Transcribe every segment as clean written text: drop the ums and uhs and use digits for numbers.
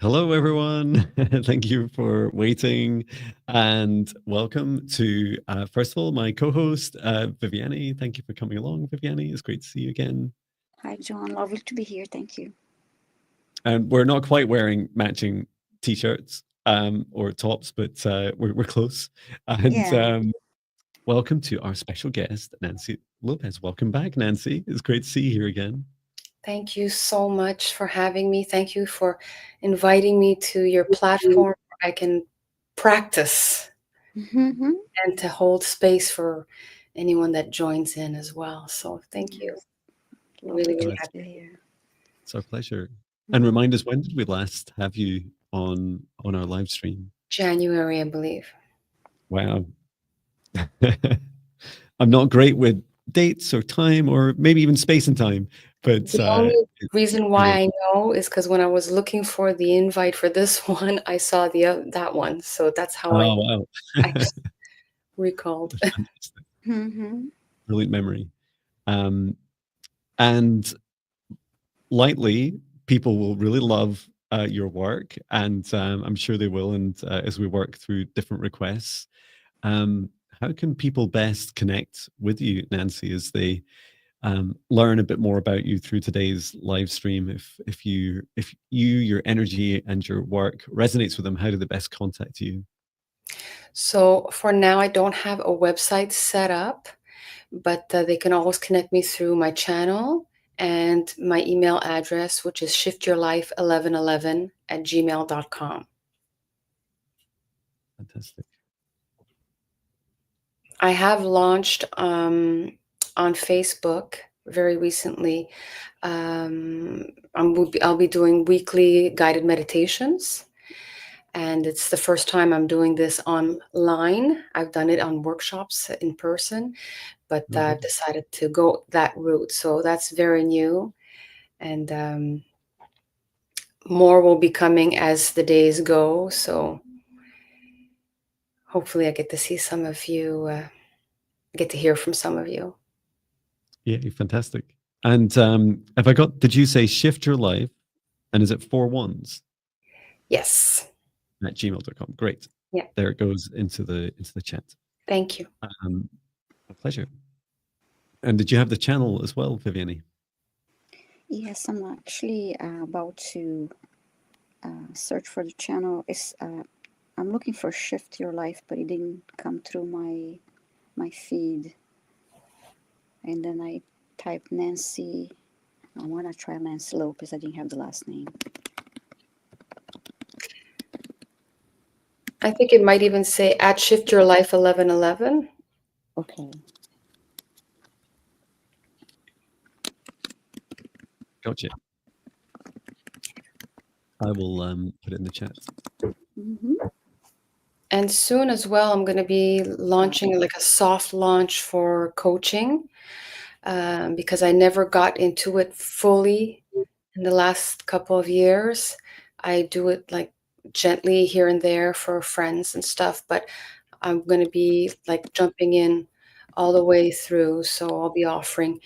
Hello, everyone. Thank you for waiting and welcome to, first of all, my co host, Viviane. Thank you for coming along, Viviane. It's great to see you again. Hi, John. Lovely to be here. Thank you. And we're not quite wearing matching t shirts or tops, but we're close. And Yeah. welcome to our special guest, Nancy Lopes. Welcome back, Nancy. It's great to see you here again. Thank you so much for having me. Thank you for inviting me to your platform where I can practice Mm-hmm. and to hold space for anyone that joins in as well. So thank you. Yes. Really, Lovely Oh, really it's, to happy. hear. it's our pleasure. And Mm-hmm. remind us, when did we last have you on our live stream? January, I believe. Wow. I'm not great with dates or time or maybe even space and time, but The only it, reason it why was. I know is because when I was looking for the invite for this one, I saw that one. So that's how Oh, wow. I recalled. Fantastic. Mm-hmm. Brilliant memory. Um, and lightly, people will really love your work, and I'm sure they will. And as we work through different requests, um, how can people best connect with you, Nancy, as they learn a bit more about you through today's live stream? If you your energy and your work resonates with them, how do they best contact you? So for now, I don't have a website set up, but they can always connect me through my channel and my email address, which is shiftyourlife1111@gmail.com. Fantastic. I have launched on Facebook very recently. Um, I'll be doing weekly guided meditations, and it's the first time I'm doing this online. I've done it on workshops in person, but Oh, I've great. decided to go that route. So that's very new, and more will be coming as the days go. So hopefully, I get to see some of you, get to hear from some of you. Yeah, fantastic. And have I got? Did you say shift your life? And is it 4 ones Yes. at gmail.com? Great. Yeah. There it goes into the chat. Thank you. A pleasure. And did you have the channel as well, Viviane? Yes, I'm actually about to search for the channel. I'm looking for Shift Your Life, but it didn't come through my feed. And then I typed Nancy. I want to try Nancy Lopes. I didn't have the last name. I think it might even say at Shift Your Life 1111. Okay. Gotcha. I will put it in the chat. Mm-hmm. And soon as well, I'm going to be launching like a soft launch for coaching, because I never got into it fully in the last couple of years. I do it like gently here and there for friends and stuff, but I'm going to be like jumping in all the way through. So I'll be offering,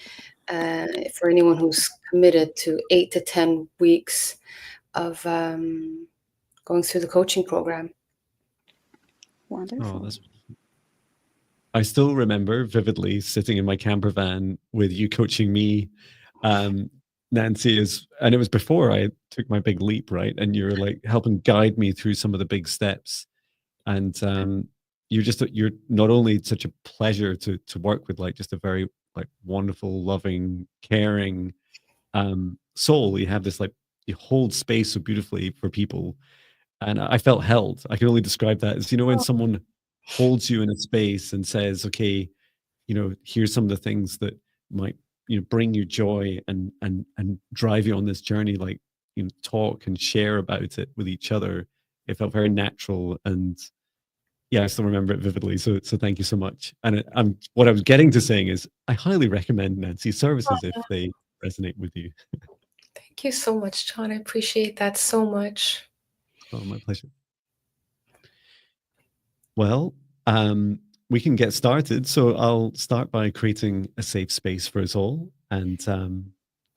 for anyone who's committed to 8 to 10 weeks of going through the coaching program. Oh, Wonderful. that's. I still remember vividly sitting in my camper van with you coaching me, um, Nancy, and it was before I took my big leap, right? And you were like helping guide me through some of the big steps. And you're not only such a pleasure to work with, like just a very like wonderful, loving, caring soul. You have this like you hold space so beautifully for people, and I felt held. I can only describe that as, when Oh, someone holds you in a space and says, okay, here's some of the things that might bring you joy and drive you on this journey, like talk and share about it with each other. It felt very natural, and yeah, I still remember it vividly. So thank you so much. And what I was getting to saying is I highly recommend Nancy's services if they resonate with you. thank you so much, John. I appreciate that so much. Oh, my pleasure. Well, we can get started. So I'll start by creating a safe space for us all. And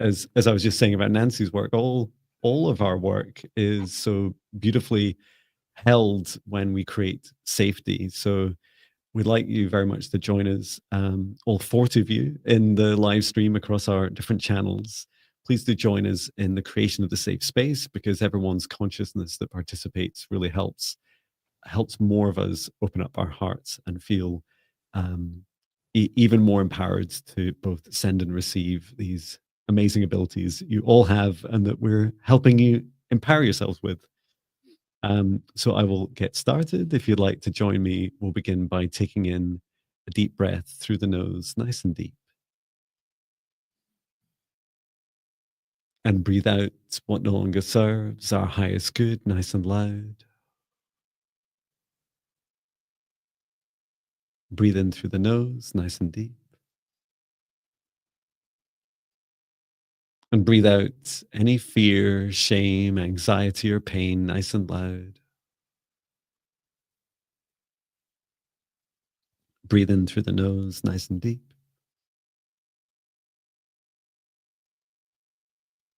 as I was just saying about Nancy's work, all all of our work is so beautifully held when we create safety. So we'd like you very much to join us, all 40 of you, in the live stream across our different channels. Please do join us in the creation of the safe space, because everyone's consciousness that participates really helps more of us open up our hearts and feel even more empowered to both send and receive these amazing abilities you all have, and that we're helping you empower yourselves with. So I will get started. If you'd like to join me, we'll begin by taking in a deep breath through the nose, nice and deep. And breathe out what no longer serves, our highest good, nice and loud. Breathe in through the nose, nice and deep. And breathe out any fear, shame, anxiety, or pain, nice and loud. Breathe in through the nose, nice and deep.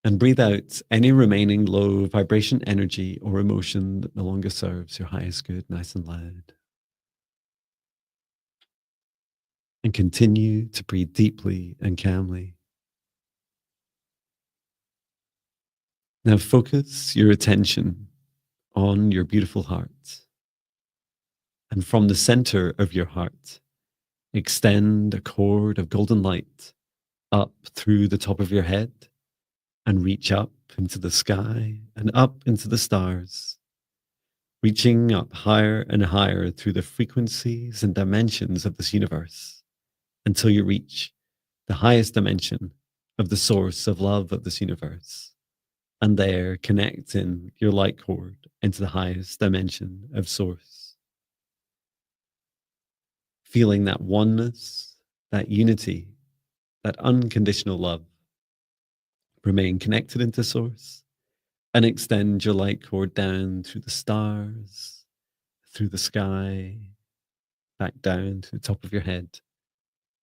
And breathe out any remaining low vibration energy or emotion that no longer serves your highest good, nice and loud. And continue to breathe deeply and calmly. Now focus your attention on your beautiful heart. And from the center of your heart, extend a cord of golden light up through the top of your head and reach up into the sky and up into the stars, reaching up higher and higher through the frequencies and dimensions of this universe until you reach the highest dimension of the source of love of this universe. And there connect in your light cord into the highest dimension of source. Feeling that oneness, that unity, that unconditional love. Remain connected into source and extend your light cord down through the stars, through the sky, back down to the top of your head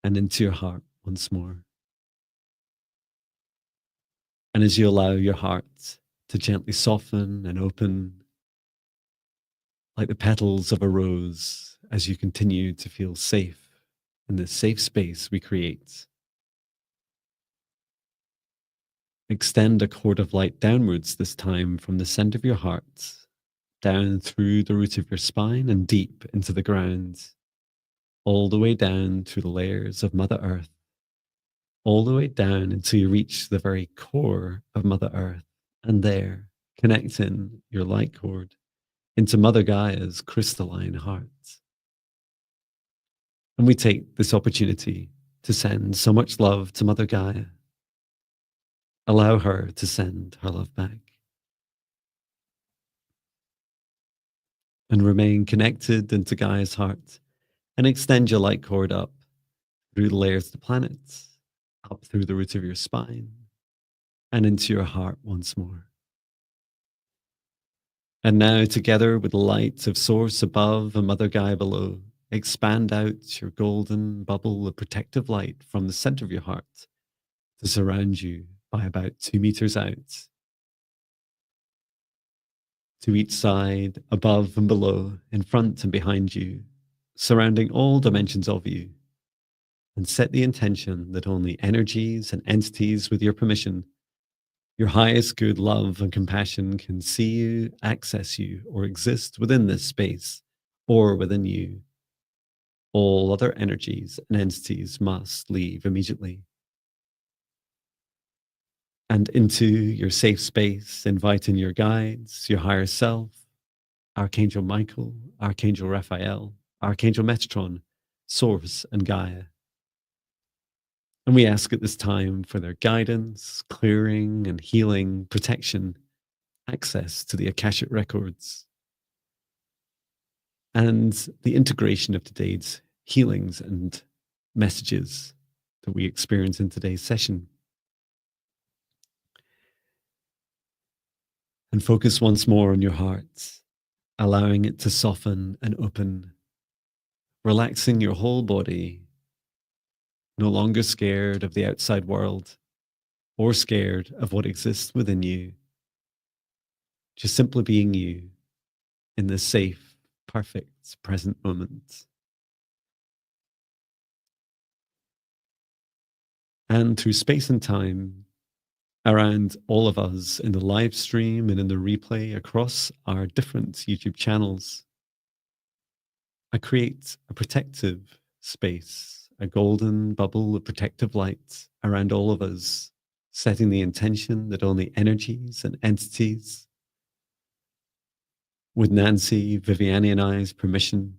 and into your heart once more. And as you allow your heart to gently soften and open like the petals of a rose, as you continue to feel safe in this safe space we create, extend a cord of light downwards, this time from the center of your heart, down through the root of your spine and deep into the ground, all the way down through the layers of Mother Earth, all the way down until you reach the very core of Mother Earth. And there, connecting your light cord into Mother Gaia's crystalline heart. And we take this opportunity to send so much love to Mother Gaia. Allow her to send her love back. And remain connected into Gaia's heart and extend your light cord up through the layers of the planets, up through the root of your spine, and into your heart once more. And now, together with the light of Source above and Mother Gaia below, expand out your golden bubble of protective light from the center of your heart to surround you by about 2 meters out, to each side, above and below, in front and behind you, surrounding all dimensions of you. And set the intention that only energies and entities with your permission, your highest good love and compassion, can see you, access you, or exist within this space or within you. All other energies and entities must leave immediately. And into your safe space, invite in your guides, your higher self, Archangel Michael, Archangel Raphael, Archangel Metatron, Source, and Gaia. And we ask at this time for their guidance, clearing and healing, protection, access to the Akashic records, and the integration of today's healings and messages that we experience in today's session. And focus once more on your heart, allowing it to soften and open, relaxing your whole body, no longer scared of the outside world or scared of what exists within you, just simply being you in this safe, perfect present moment. And through space and time, around all of us in the live stream and in the replay across our different YouTube channels, I create a protective space, a golden bubble of protective light around all of us, setting the intention that only energies and entities, with Nancy, Viviane, and I's permission,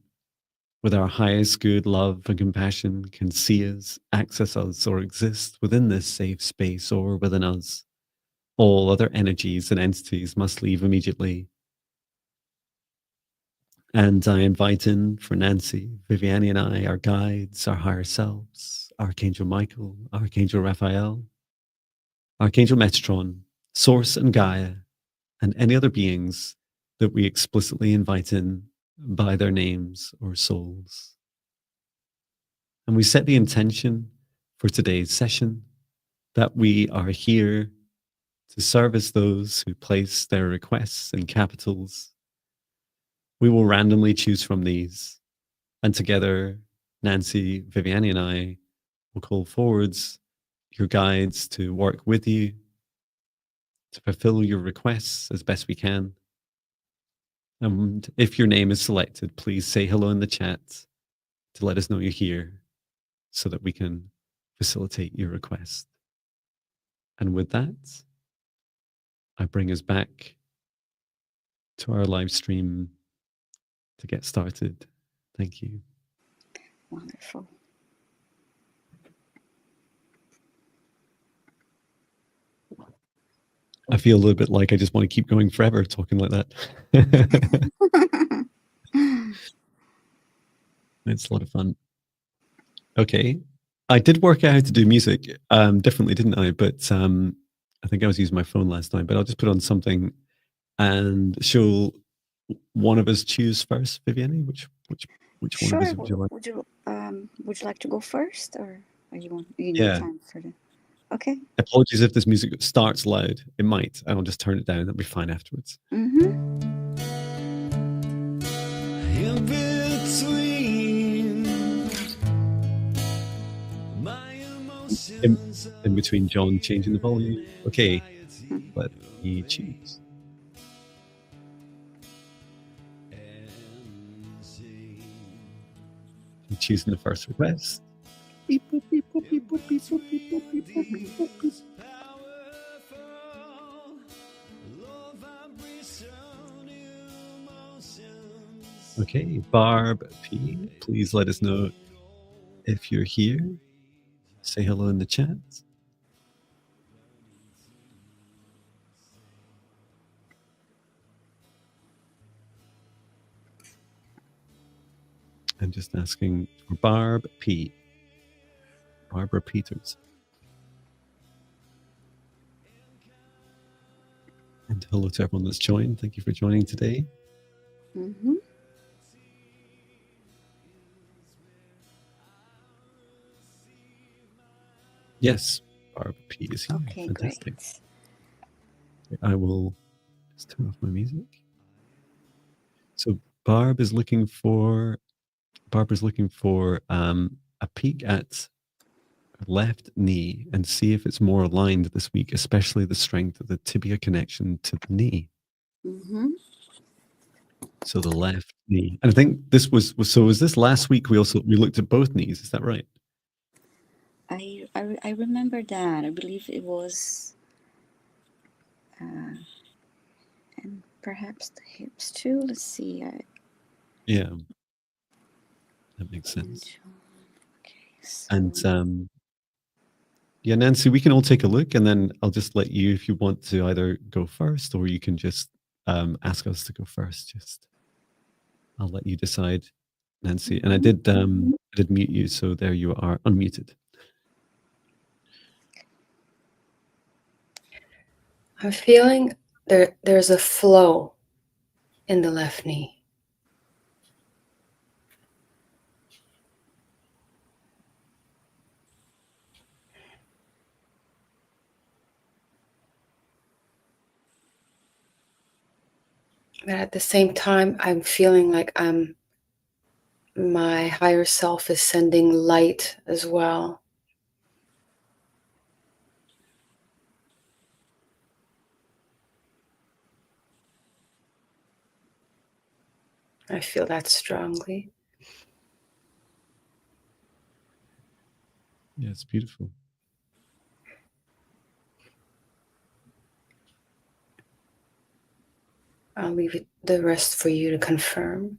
with our highest good, love, and compassion, can see us, access us, or exist within this safe space or within us. All other energies and entities must leave immediately. And I invite in for Nancy, Viviane, and I, our guides, our higher selves, Archangel Michael, Archangel Raphael, Archangel Metatron, Source and Gaia, and any other beings that we explicitly invite in by their names or souls. And we set the intention for today's session that we are here to service those who place their requests in capitals. We will randomly choose from these, and together, Nancy, Viviane, and I will call forwards your guides to work with you to fulfill your requests as best we can. And if your name is selected, please say hello in the chat to let us know you're here so that we can facilitate your request. And with that, I bring us back to our live stream to get started. Thank you. Wonderful. I feel a little bit like I just want to keep going forever talking like that. It's a lot of fun. Okay. I did work out how to do music differently, didn't I? But I think I was using my phone last time, but I'll just put on something and shall one of us choose first, Viviane? Which one of us Sure. would you like? Would you like to go first, or you need Yeah. time for the? Okay. Apologies if this music starts loud. It might. I'll just turn it down. That'll be fine afterwards. Mm-hmm. In between my emotions, In between John changing the volume. Okay. Let me choose. I'm choosing the first request. Beep, boop, beep, boop, beep, boop, beep, boop, beep, boop, beep, boop, beep, boop, beep. Okay, Barb P, please let us know if you're here. Say hello in the chat. I'm just asking for Barb P. Barbara Peters. And hello to everyone that's joined. Thank you for joining today. Mm-hmm. Yes, Barb P is here. Okay, Fantastic. great. I will just turn off my music. So Barbara's looking for a peek at her left knee and see if it's more aligned this week, especially the strength of the tibia connection to the knee. Mm-hmm. So the left knee. And I think this was this last week we looked at both knees, is that right? I remember that. I believe it was, and perhaps the hips too. Let's see. Yeah. That makes sense. Okay. So. And yeah, Nancy, we can all take a look and then I'll just let you, if you want to either go first or you can just ask us to go first. I'll let you decide, Nancy. And I did mute you, so there you are, unmuted. I'm feeling there's a flow in the left knee. But at the same time, I'm feeling like my higher self is sending light as well. I feel that strongly. Yeah, it's beautiful. I'll leave it, the rest for you to confirm.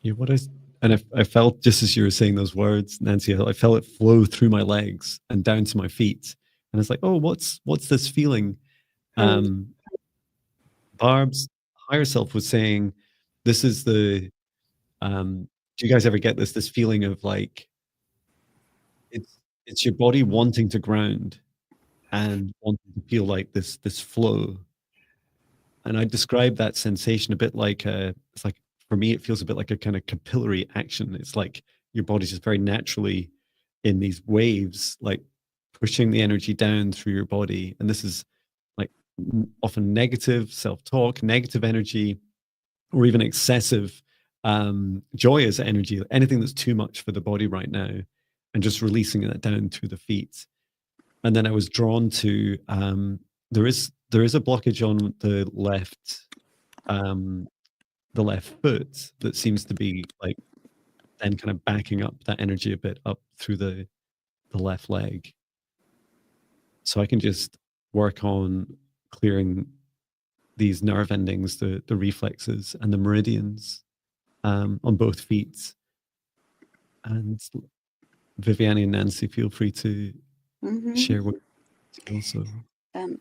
Yeah, I felt just as you were saying those words, Nancy, I felt it flow through my legs and down to my feet. And it's like, oh, what's this feeling? Barb's higher self was saying, this is the do you guys ever get this feeling of like it's your body wanting to ground and wanting to feel like this flow. And I describe that sensation a bit like it's like, for me, it feels a bit like a kind of capillary action. It's like your body's just very naturally in these waves, like pushing the energy down through your body. And this is like often negative self-talk, negative energy, or even excessive joyous energy, anything that's too much for the body right now, and just releasing that down through the feet. And then I was drawn to there is a blockage on the left foot that seems to be like then kind of backing up that energy a bit up through the left leg. So I can just work on clearing these nerve endings, the reflexes and the meridians on both feet. And Viviane and Nancy, feel free to share what also.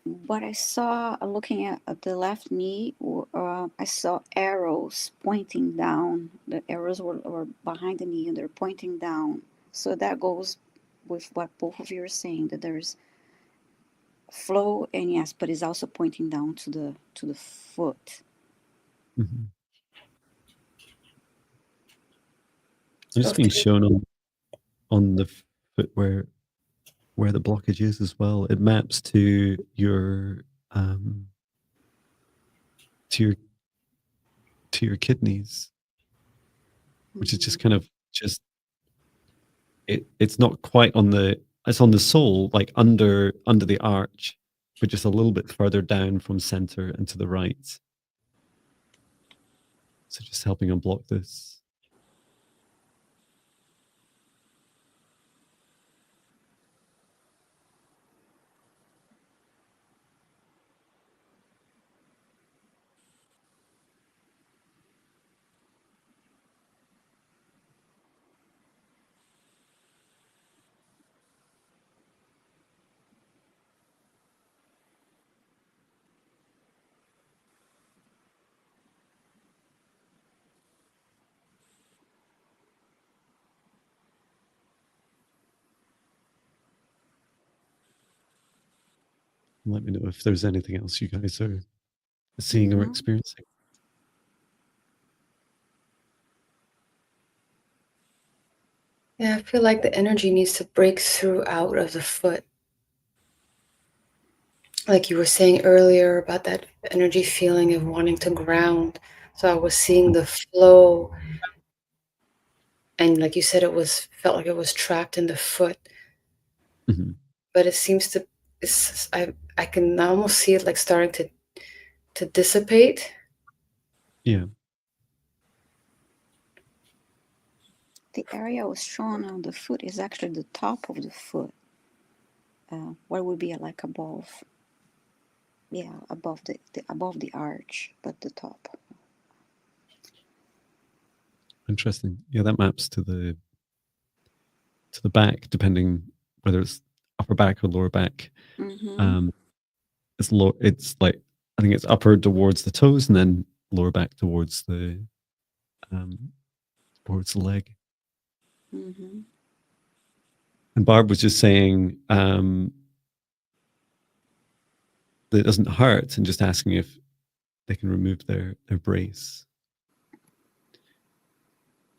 What I saw looking at the left knee, I saw arrows pointing down. The arrows were behind the knee and they're pointing down. So that goes with what both of you are saying, that there's flow, and yes, but it's also pointing down to the foot. Mm-hmm. I'm just being shown on the foot where the blockage is as well. It maps to your to your kidneys, which is just kind of just it's not quite on the, it's on the sole, like under the arch, but just a little bit further down from center and to the right. So just helping unblock this. Let me know if there's anything else you guys are seeing or experiencing. Yeah, I feel like the energy needs to break through out of the foot. Like you were saying earlier about that energy feeling of wanting to ground. So I was seeing the flow, and like you said, felt like it was trapped in the foot. Mm-hmm. But it seems to, I can almost see it like starting to dissipate. Yeah. The area was shown on the foot is actually the top of the foot. What would be like above? Yeah, above above the arch, but the top. Interesting. Yeah, that maps to the back, depending whether it's upper back or lower back. Mm-hmm. It's like, I think it's upper towards the toes and then lower back towards the leg. Mm-hmm. And Barb was just saying that it doesn't hurt, and just asking if they can remove their brace.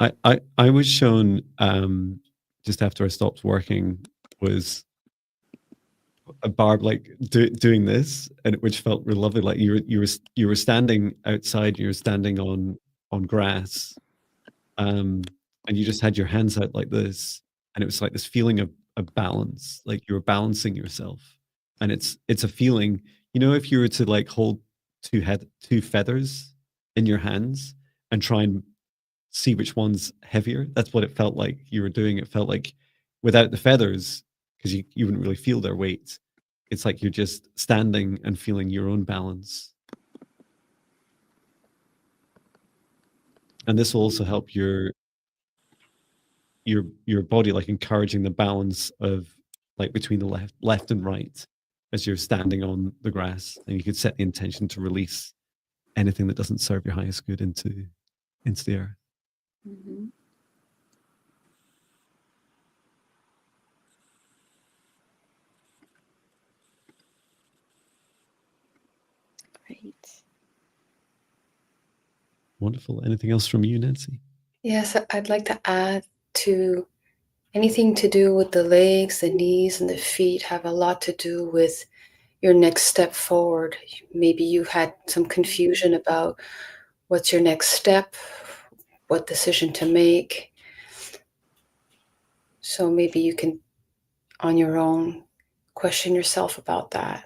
I was shown just after I stopped working, was Barb, like doing this, and which felt really lovely. Like you were standing outside, you were standing on grass, and you just had your hands out like this, and it was like this feeling of balance, like you were balancing yourself, and it's a feeling. You know, if you were to like hold two feathers in your hands and try and see which one's heavier, that's what it felt like you were doing. It felt like without the feathers, because you wouldn't really feel their weight. It's like you're just standing and feeling your own balance. And this will also help your body, like encouraging the balance of like between the left and right as you're standing on the grass. And you could set the intention to release anything that doesn't serve your highest good into the earth. Mm-hmm. Great. Wonderful. Anything else from you, Nancy? Yes, I'd like to add to anything to do with the legs, the knees, and the feet have a lot to do with your next step forward. Maybe you had some confusion about what's your next step, what decision to make. So maybe you can, on your own, question yourself about that.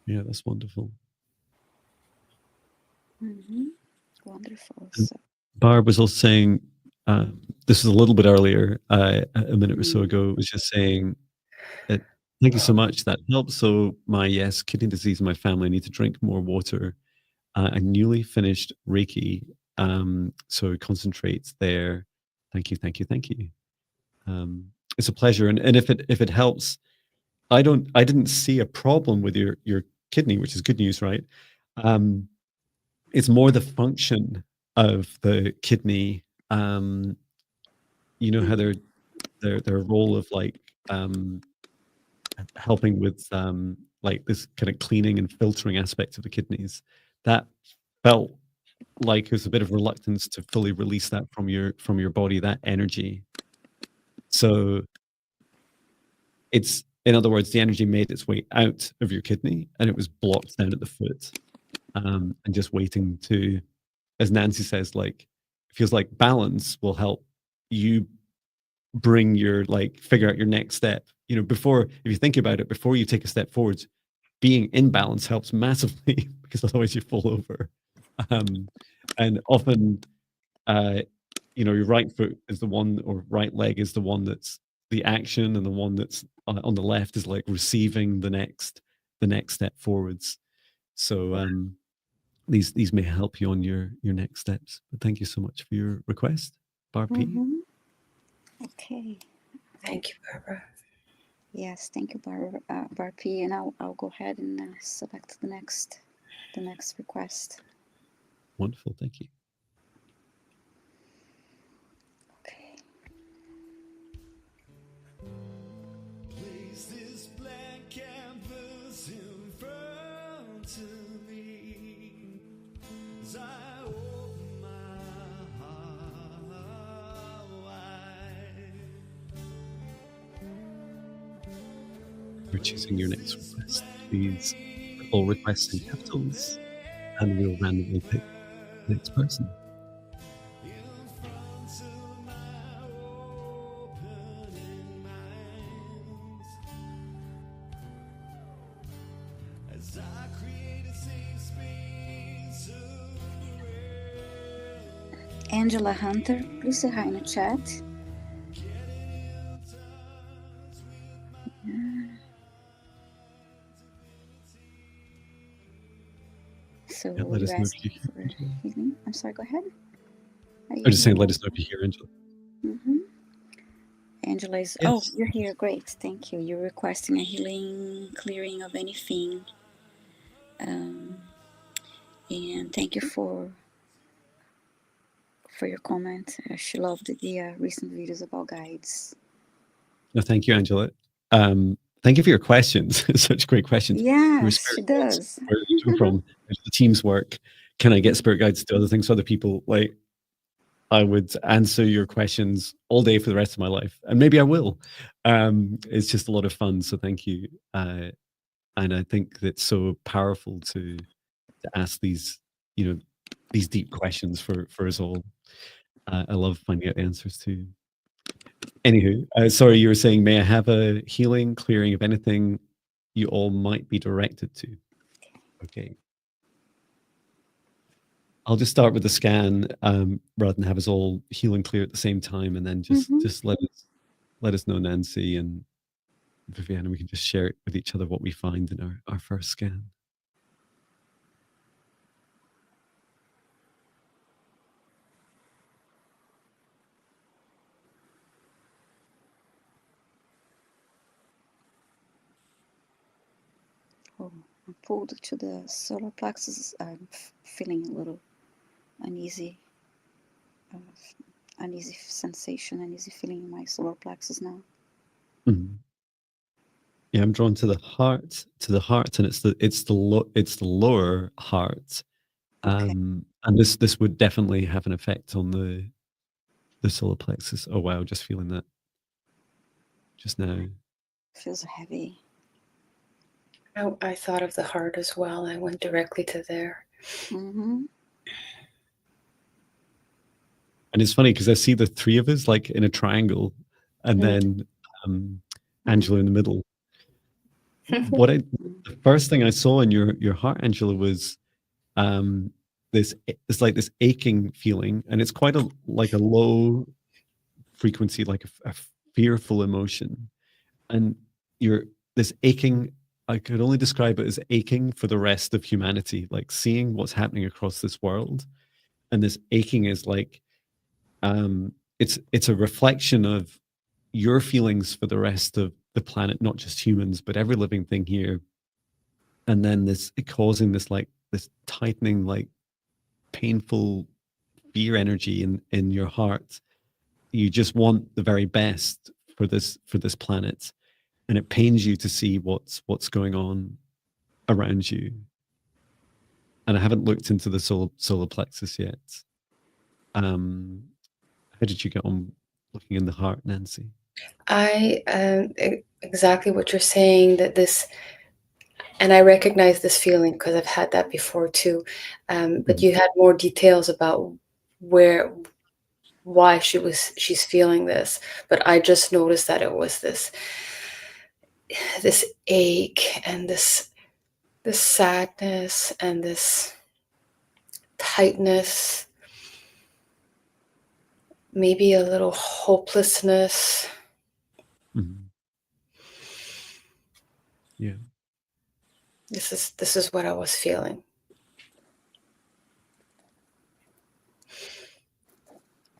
Yeah, that's wonderful. Mm-hmm. Wonderful. And So, Barb was also saying, this was a little bit earlier, a minute or so ago, was just saying that thank you so much, that helps. So my kidney disease in my family, I need to drink more water. I newly finished Reiki, so concentrate there. Thank you. It's a pleasure, and if it helps, I didn't see a problem with your kidney, which is good news, right? It's more the function of the kidney. You know how their role of like helping with like this kind of cleaning and filtering aspect of the kidneys. That felt like there's a bit of reluctance to fully release that from your body, that energy. So it's, in other words, the energy made its way out of your kidney and it was blocked down at the foot, and just waiting to, as Nancy says, like it feels like balance will help you bring your, like, figure out your next step. You know, before, if you think about it, before you take a step forward, being in balance helps massively because otherwise you fall over. And often, you know, your right foot is the one, or right leg is the one that's the action, and the one that's on the left is like receiving the next step forwards. So these may help you on your next steps. But thank you so much for your request, Barb P. mm-hmm. Okay. Thank you, Barbara. Yes, thank you, Barb P. And I'll go ahead and select the next request. Wonderful, thank you. Okay. Place this black canvas in front of me as I open my heart wide. For choosing your next request, please put all requests in capitals, and we'll randomly pick the next person. Angela Hunter, please say hi in the chat. So Yeah, let us know if you hear healing. I'm sorry, go ahead. I'm just saying, let us know if you hear Angela. Mm-hmm. Angela is, Yes. Oh, you're here, great, thank you. You're requesting a healing, clearing of anything. And thank you for your comment. She loved the recent videos about guides. No, thank you, Angela. Thank you for your questions. Such great questions. Yes, she does. Where did you come from? The team's work. Can I get spirit guides to do other things for other people? Like, I would answer your questions all day for the rest of my life, and maybe I will. It's just a lot of fun, so thank you. And I think it's so powerful to ask these, these deep questions for us all. I love finding out answers too. Anywho, sorry, you were saying, may I have a healing, clearing of anything you all might be directed to? Okay. I'll just start with the scan, rather than have us all heal and clear at the same time, and then just let us know, Nancy and Viviane, we can just share it with each other what we find in our first scan. Oh, I'm pulled to the solar plexus. I'm feeling a little uneasy, uneasy sensation, uneasy feeling in my solar plexus now. Mhm. Yeah, I'm drawn to the heart, and it's the lower heart. Okay. And this would definitely have an effect on the solar plexus. Oh wow, just feeling that just now. Feels heavy. I thought of the heart as well. I went directly to there. Mm-hmm. And it's funny because I see the three of us like in a triangle, and then Angela in the middle. The first thing I saw in your heart, Angela, was it's like this aching feeling, and it's quite a low frequency, like a fearful emotion, and this aching. I could only describe it as aching for the rest of humanity, like seeing what's happening across this world, and this aching is like it's a reflection of your feelings for the rest of the planet, not just humans, but every living thing here. And then it causing this tightening, like painful fear energy in your heart. You just want the very best for this planet, and it pains you to see what's going on around you. And I haven't looked into the solar plexus yet. How did you get on looking in the heart, Nancy? Exactly what you're saying, that this, and I recognize this feeling because I've had that before too. But you had more details about why she's feeling this, but I just noticed that it was this ache and this sadness and this tightness, maybe a little hopelessness. Mm-hmm. Yeah. This is what I was feeling.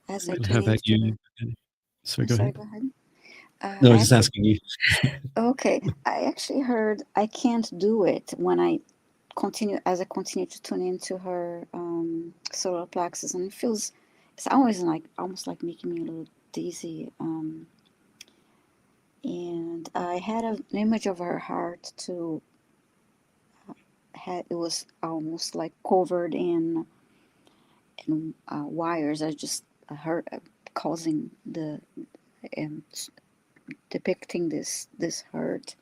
As I How about you? Sorry, go ahead. Go ahead. No, I was just asking you. Okay, I actually heard I can't do it when I continue to tune into her solar plexus, and it's always almost like making me a little dizzy. And I had an image of her heart too. It was almost like covered in wires. I just heard causing um, depicting this hurt.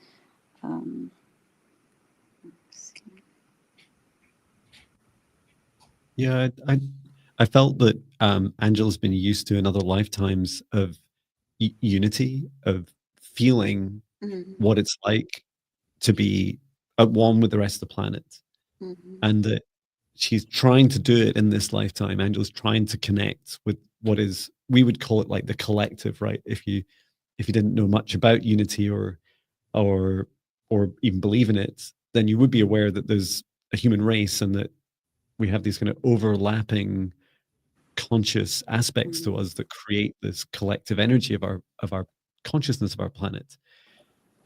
Yeah, I felt that Angela's been used to in other lifetimes of unity, of feeling what it's like to be at one with the rest of the planet, and that she's trying to do it in this lifetime. Angela's trying to connect with what is, we would call it like the collective, right? If you didn't know much about unity or even believe in it, then you would be aware that there's a human race and that we have these kind of overlapping conscious aspects to us that create this collective energy of our consciousness of our planet,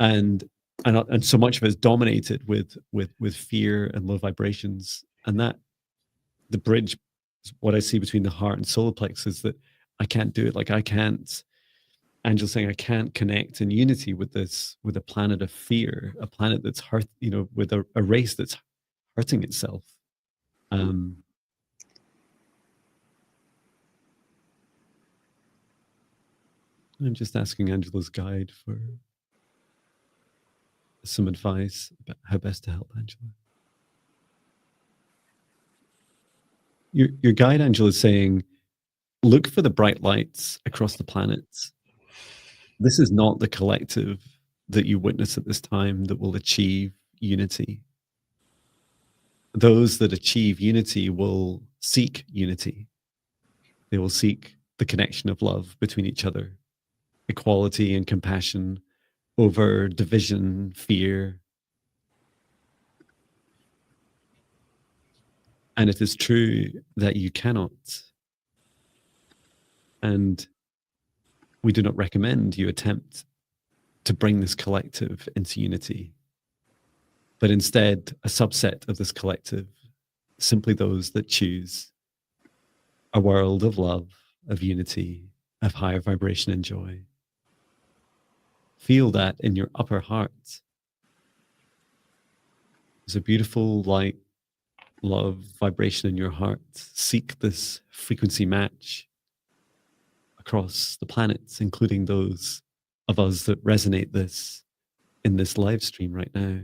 and so much of it is dominated with fear and low vibrations, and that the bridge, what I see between the heart and solar plexus, is that I can't do it. Like I can't. Angel's saying I can't connect in unity with a planet of fear, a planet that's hurt, with a race that's hurting itself. I'm just asking Angela's guide for some advice about how best to help Angela. Your guide, Angela, is saying, look for the bright lights across the planets. This is not the collective that you witness at this time that will achieve unity. Those that achieve unity will seek unity. They will seek the connection of love between each other, equality and compassion over division, fear. And it is true that you cannot. And we do not recommend you attempt to bring this collective into unity, but instead a subset of this collective, simply those that choose a world of love, of unity, of higher vibration and joy. Feel that in your upper heart. There's a beautiful light, love, vibration in your heart. Seek this frequency match across the planets, including those of us that resonate this in this live stream right now.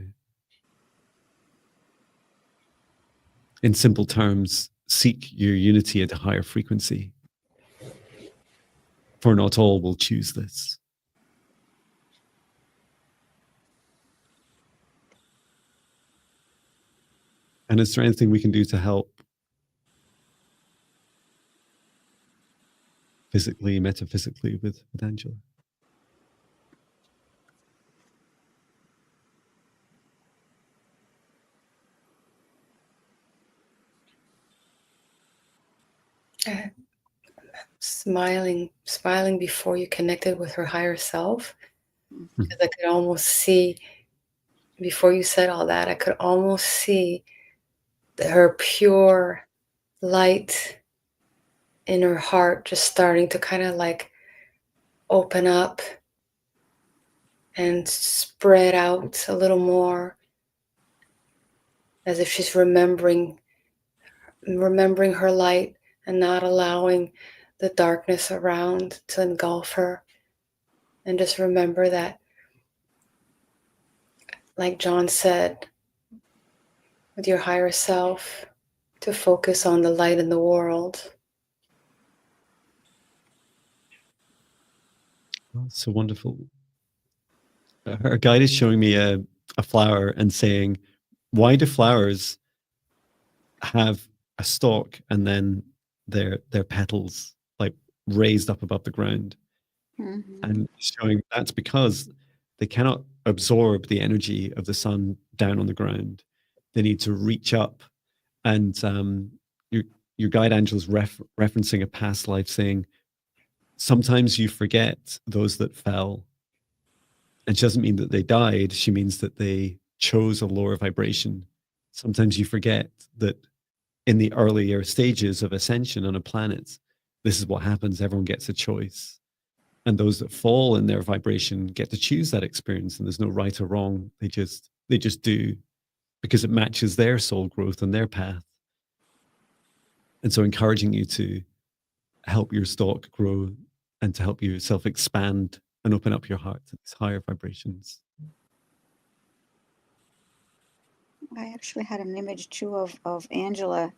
In simple terms, seek your unity at a higher frequency, for not all will choose this. And is there anything we can do to help physically, metaphysically with Angela? Smiling before you connected with her higher self. Mm-hmm. Because I could almost see, before you said all that, I could almost see her pure light in her heart just starting to kind of like open up and spread out a little more, as if she's remembering her light and not allowing the darkness around to engulf her. And just remember that, like John said, with your higher self, to focus on the light in the world. Oh, so wonderful. Her guide is showing me a flower and saying, why do flowers have a stalk and then their petals like raised up above the ground? Mm-hmm. And showing that's because they cannot absorb the energy of the sun down on the ground. They need to reach up. And your guide Angela's referencing a past life, saying, sometimes you forget those that fell. And she doesn't mean that they died. She means that they chose a lower vibration. Sometimes you forget that in the earlier stages of ascension on a planet, this is what happens. Everyone gets a choice. And those that fall in their vibration get to choose that experience. And there's no right or wrong. They just do, because it matches their soul growth and their path. And so encouraging you to help your stalk grow and to help yourself expand and open up your heart to these higher vibrations. I actually had an image too of Angela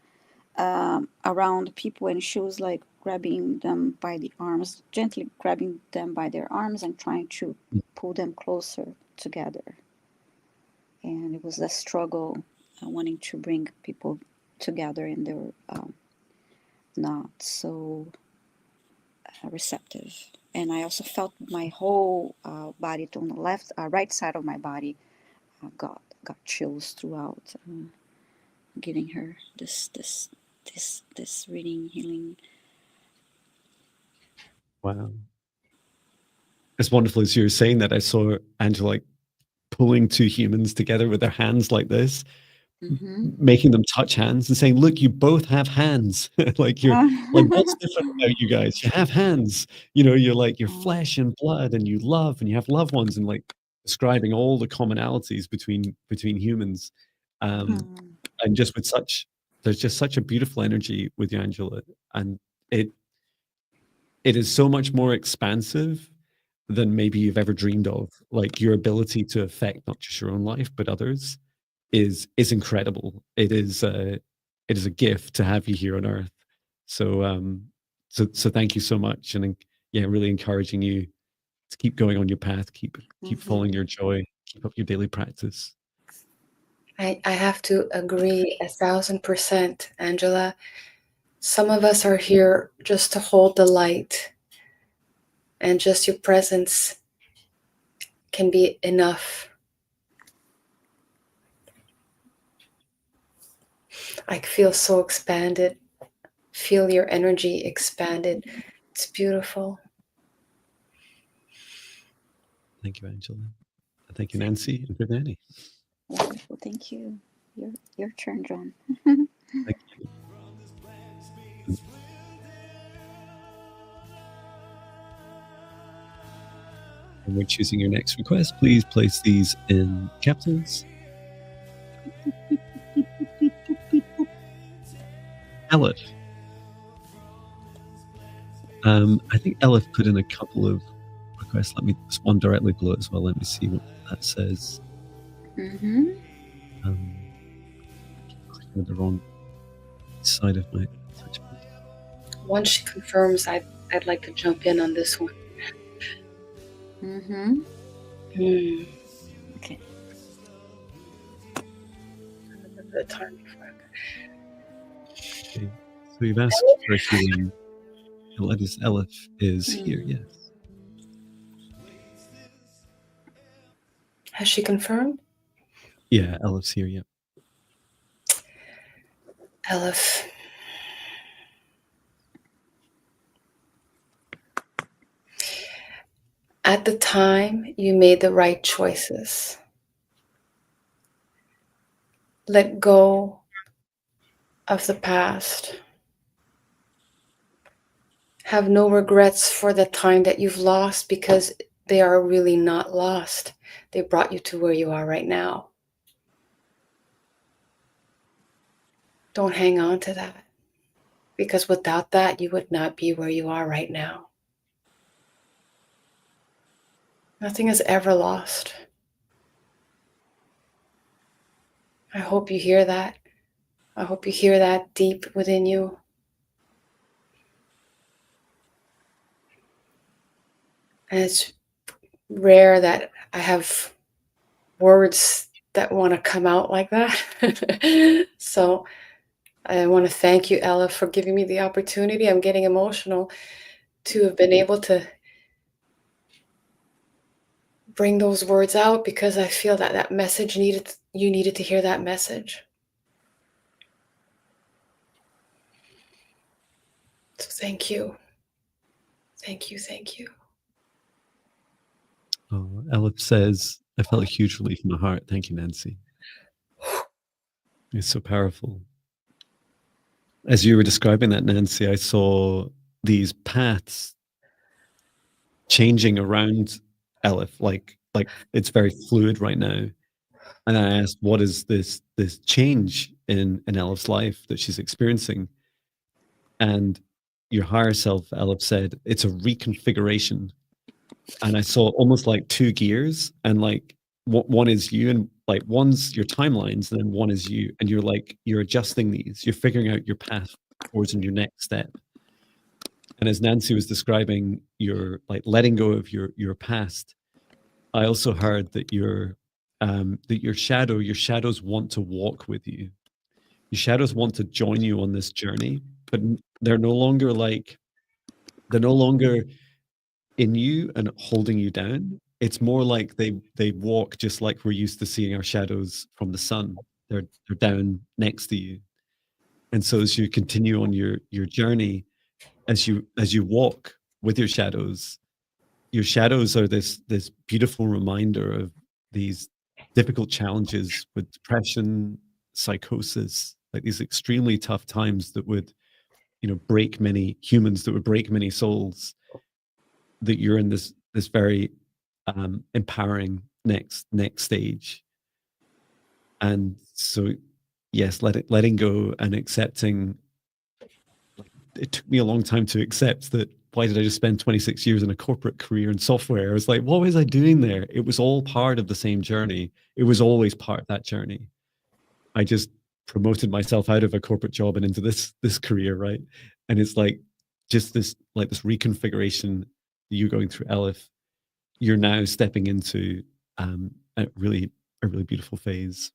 around people, and she was like grabbing them by the arms, gently grabbing them by their arms and trying to pull them closer together. And it was a struggle, wanting to bring people together, and they were not so receptive. And I also felt my whole body, on the right side of my body, got chills throughout, giving her this reading, healing. Wow. As wonderful as you were saying that, I saw Angela like pulling two humans together with their hands like this, making them touch hands and saying, look, you both have hands. Like you're like, what's different about you guys? You have hands, you're like, you're flesh and blood, and you love, and you have loved ones, and like describing all the commonalities between humans. And just with there's just such a beautiful energy with you, Angela. And it is so much more expansive than maybe you've ever dreamed of. Like your ability to affect not just your own life but others is incredible. It is a gift to have you here on Earth. So so thank you so much, and yeah, really encouraging you to keep going on your path, keep following your joy, keep up your daily practice. I have to agree 1,000%, Angela. Some of us are here just to hold the light, and just your presence can be enough. I feel so expanded. Feel your energy expanded. It's beautiful. Thank you, Angela. Thank you, Nancy and Viviane. Wonderful. Thank you. Your turn, John. Thank you. And when choosing your next request, please place these in capitals. Elif. I think Elif put in a couple of requests. Let me, there's one directly below it as well. Let me see what that says. Clicking with the wrong side of my touch point. Once she confirms, I'd like to jump in on this one. Okay. The time before. Okay. So you've asked for a healing. Elif is here, yes. Has she confirmed? Yeah, Elif's here, yeah. Elif. At the time, you made the right choices. Let go of the past. Have no regrets for the time that you've lost, because they are really not lost. They brought you to where you are right now. Don't hang on to that, because without that, you would not be where you are right now. Nothing is ever lost. I hope you hear that. I hope you hear that deep within you. And it's rare that I have words that want to come out like that. So I want to thank you, Ella, for giving me the opportunity. I'm getting emotional to have been able to bring those words out, because I feel that that message you needed to hear that message. So thank you. Thank you. Thank you. Oh, Elif says, I felt a huge relief in my heart. Thank you, Nancy. It's so powerful. As you were describing that, Nancy, I saw these paths changing around Elif, like it's very fluid right now. And I asked, what is this change in Elif's life that she's experiencing? And your higher self, Elif, said, it's a reconfiguration. And I saw almost like two gears, and like one is you, and like one's your timelines, and then one is you, and you're adjusting these, you're figuring out your path towards your next step. And as Nancy was describing, you're like letting go of your past. I also heard that your shadows want to walk with you. Your shadows want to join you on this journey, but they're no longer in you and holding you down. It's more like they walk just like we're used to seeing our shadows from the sun. They're down next to you. And so as you continue on your journey, as you walk with your shadows are this beautiful reminder of these difficult challenges with depression, psychosis, like these extremely tough times that would, break many humans, that would break many souls, that you're in this very empowering next stage. And so, yes, letting go and accepting. It took me a long time to accept that why did I just spend 26 years in a corporate career in software? I was like, what was I doing there? It was all part of the same journey. It was always part of that journey. I just promoted myself out of a corporate job and into this career, right? And it's like just this reconfiguration, you going through Elif, you're now stepping into a really beautiful phase.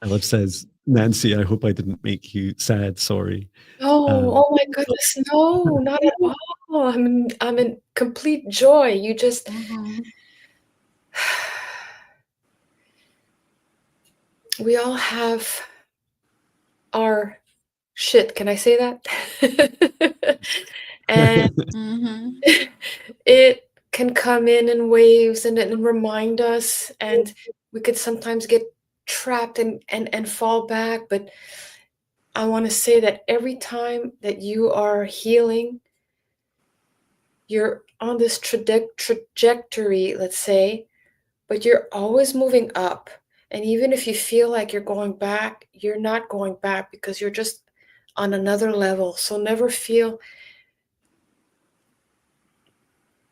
Elif says, Nancy, I hope I didn't make you sad. Sorry. Oh my goodness, no, not at all. I'm in complete joy. You just we all have our shit. Can I say that? And it can come in waves and remind us, and we could sometimes get trapped and fall back. But I want to say that every time that you are healing, you're on this trajectory, let's say, but you're always moving up. And even if you feel like you're going back, you're not going back, because you're just on another level. So never feel,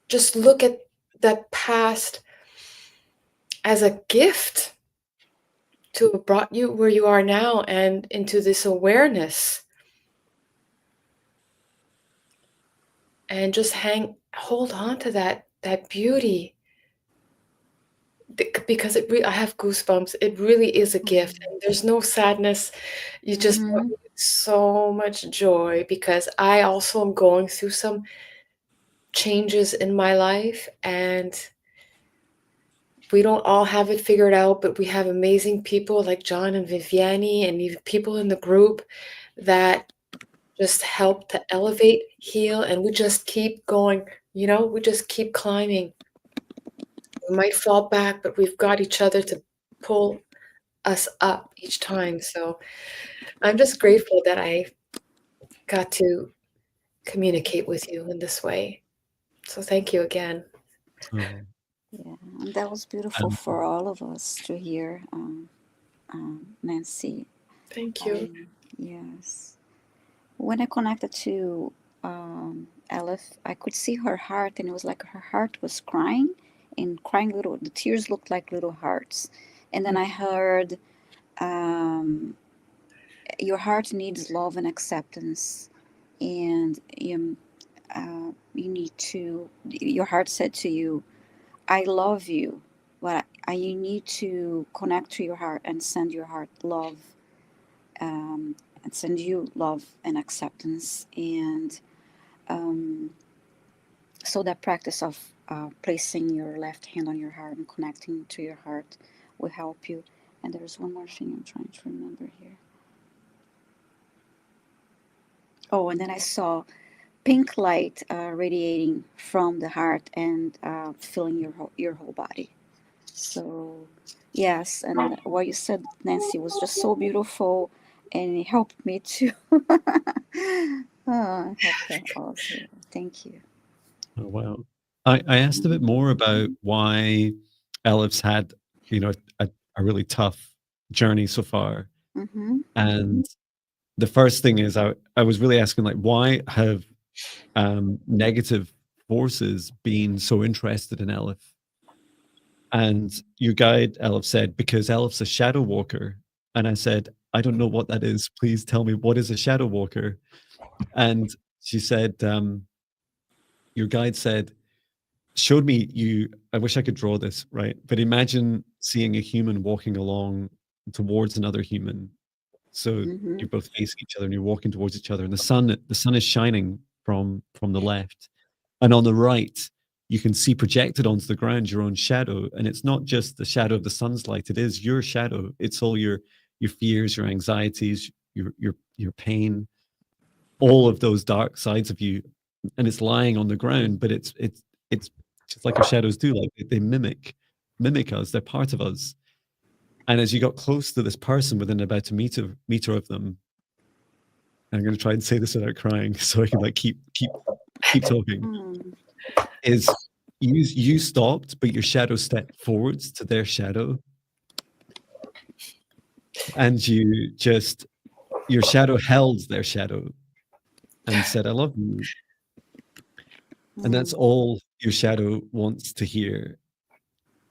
just look at that past as a gift to have brought you where you are now and into this awareness. And just hold on to that beauty, because I have goosebumps. It really is a gift, and there's no sadness. You just so much joy, because I also am going through some changes in my life, and we don't all have it figured out, but we have amazing people like John and Viviane, and even people in the group that just help to elevate, heal, and we just keep going, we just keep climbing. We might fall back, but we've got each other to pull us up each time. So I'm just grateful that I got to communicate with you in this way. So thank you again. Yeah, and that was beautiful for all of us to hear, Nancy. Thank you. Yes. When I connected to Elif, I could see her heart, and it was like her heart was crying, and crying the tears looked like little hearts. And then I heard, your heart needs love and acceptance, and you need to, your heart said to you, I love you, but you need to connect to your heart and send your heart love, and send you love and acceptance. And so that practice of placing your left hand on your heart and connecting to your heart will help you. And there's one more thing I'm trying to remember here. Oh, and then I saw pink light radiating from the heart and filling your whole body. So yes, and what you said, Nancy, was just so beautiful, and it helped me too. Helped that also. Thank you. Oh wow! I asked a bit more about why Elif's had a really tough journey so far, and the first thing is I was really asking, like, why have negative forces been so interested in Elif? And your guide Elif said, because Elif's a shadow walker. And I said, I don't know what that is. Please tell me, what is a shadow walker? And she said, your guide said, showed me you, I wish I could draw this, right? But imagine seeing a human walking along towards another human. So you're both facing each other and you're walking towards each other, and the sun is shining from the left, and on the right you can see projected onto the ground your own shadow. And it's not just the shadow of the sun's light, it is your shadow. It's all your fears, your anxieties, your pain, all of those dark sides of you, and it's lying on the ground. But it's just like our shadows do, like they mimic us, they're part of us. And as you got close to this person, within about a meter of them, and I'm going to try and say this without crying so I can like keep talking, is you stopped, but your shadow stepped forwards to their shadow, and your shadow held their shadow, and said, I love you. And that's all your shadow wants to hear,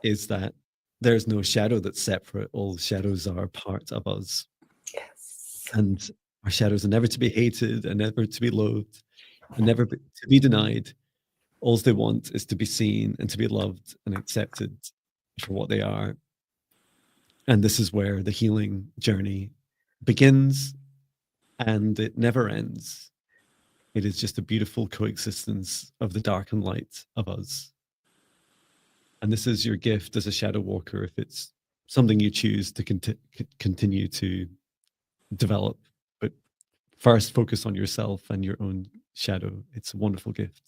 is that there's no shadow that's separate. All shadows are part of us. Yes. And our shadows are never to be hated and never to be loathed and never to be denied. All they want is to be seen and to be loved and accepted for what they are. And this is where the healing journey begins, and it never ends. It is just a beautiful coexistence of the dark and light of us. And this is your gift as a shadow walker, if it's something you choose to continue to develop. But first, focus on yourself and your own shadow. It's a wonderful gift.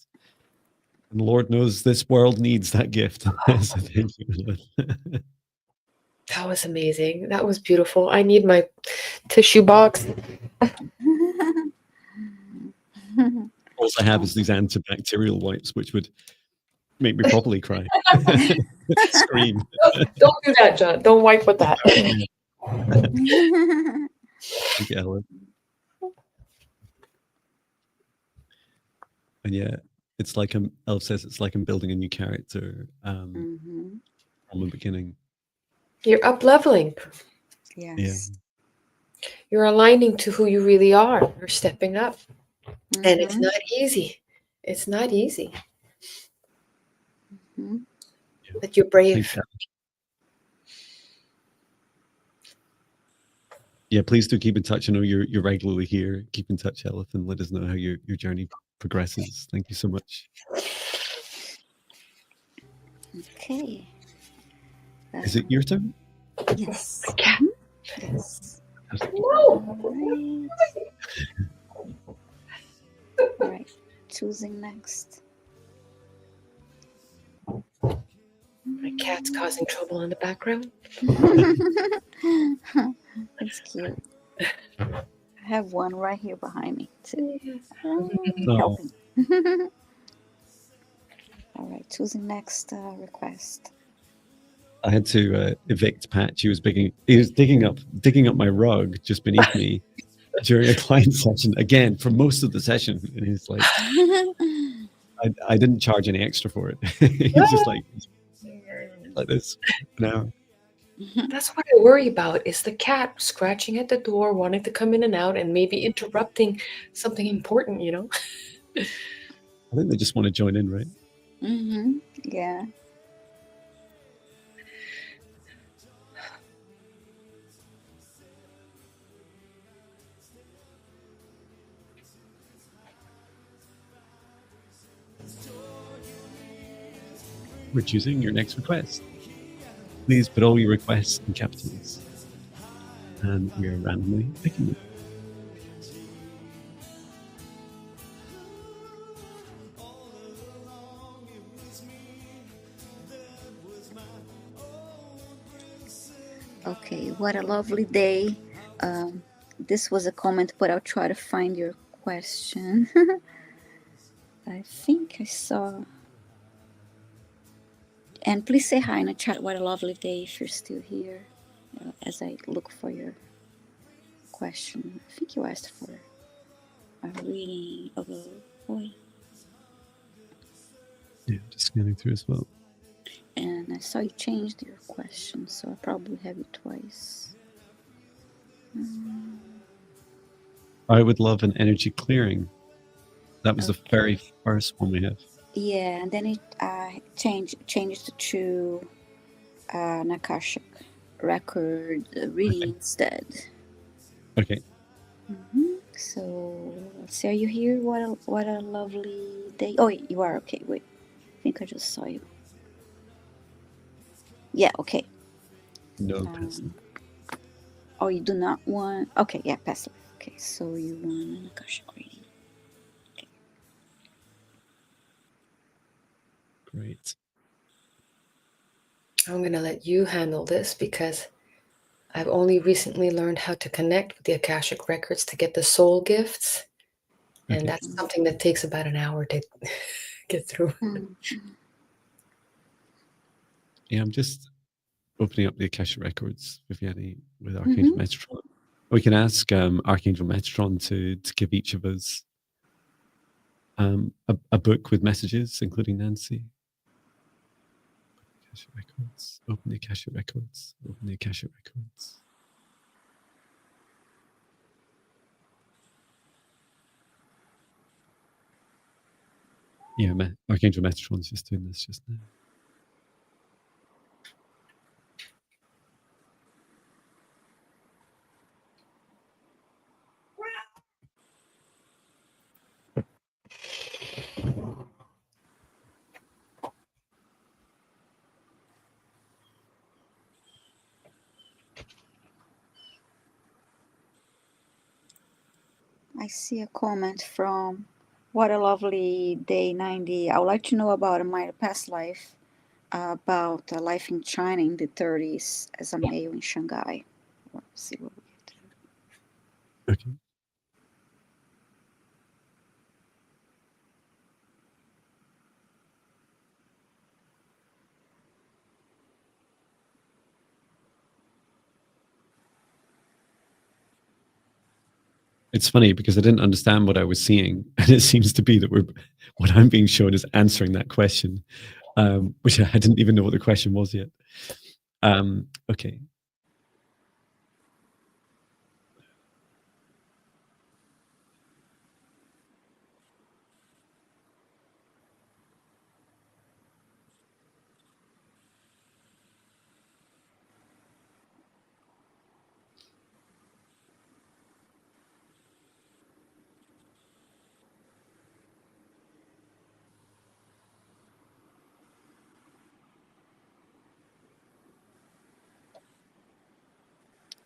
And Lord knows this world needs that gift. So thank you, Lord. That was amazing. That was beautiful. I need my tissue box. All I have is these antibacterial wipes, which would make me properly cry. Scream. Don't do that, John. Don't wipe with that. Thank you, Ellen. And yeah, it's like Elf says, it's like I'm building a new character from the beginning. You're up leveling. Yes. You're aligning to who you really are. You're stepping up. And it's not easy. It's not easy. But you're brave. Yeah, please do keep in touch. I know you're regularly here. Keep in touch, Elif, and let us know how your journey progresses. Thank you so much. Okay. Is it your turn? Yes. Yeah. Yes. No. All right. Choosing next. My cat's causing trouble in the background. That's cute. I have one right here behind me too. No. Helping. All right. Choosing next request. I had to evict Patch. He was digging up my rug just beneath me during a client session again for most of the session, and he's like, I didn't charge any extra for it. He's just like this now. That's what I worry about, is the cat scratching at the door, wanting to come in and out, and maybe interrupting something important, you know? I think they just want to join in, right? Yeah. We're choosing your next request. Please put all your requests in capitals. And we are randomly picking them. Okay, what a lovely day. This was a comment, but I'll try to find your question. I think I saw. And please say hi in the chat. What a lovely day if you're still here. As I look for your question. I think you asked for a reading of a boy. Yeah, just scanning through as well. And I saw you changed your question, so I probably have it twice. I would love an energy clearing. That was the very first one we have. Yeah, and then it changed to an Akashic record reading instead. Okay. So let's see. Are you here? What a lovely day. Oh, you are. Okay, wait. I think I just saw you. Yeah. Okay. No passive. Oh, you do not want. Okay. Yeah, passive. Okay, so you want an Akashic reading. Great. I'm going to let you handle this because I've only recently learned how to connect with the Akashic records to get the soul gifts. And Okay. that's something that takes about an hour to get through. Yeah, I'm just opening up the Akashic records, Viviane, with Archangel Metatron. We can ask Archangel Metatron to give each of us a book with messages, including Nancy. Akashic Records. Open the Akashic Records. Open the Akashic Records. Yeah, Archangel Metatron's just doing this just now. I see a comment from What a Lovely Day 90. I would like to know about my past life, about life in China in the 30s as a male in Shanghai. Let's see what we get. Okay. It's funny because I didn't understand what I was seeing, and it seems to be that what I'm being shown is answering that question, which I didn't even know what the question was yet. Okay.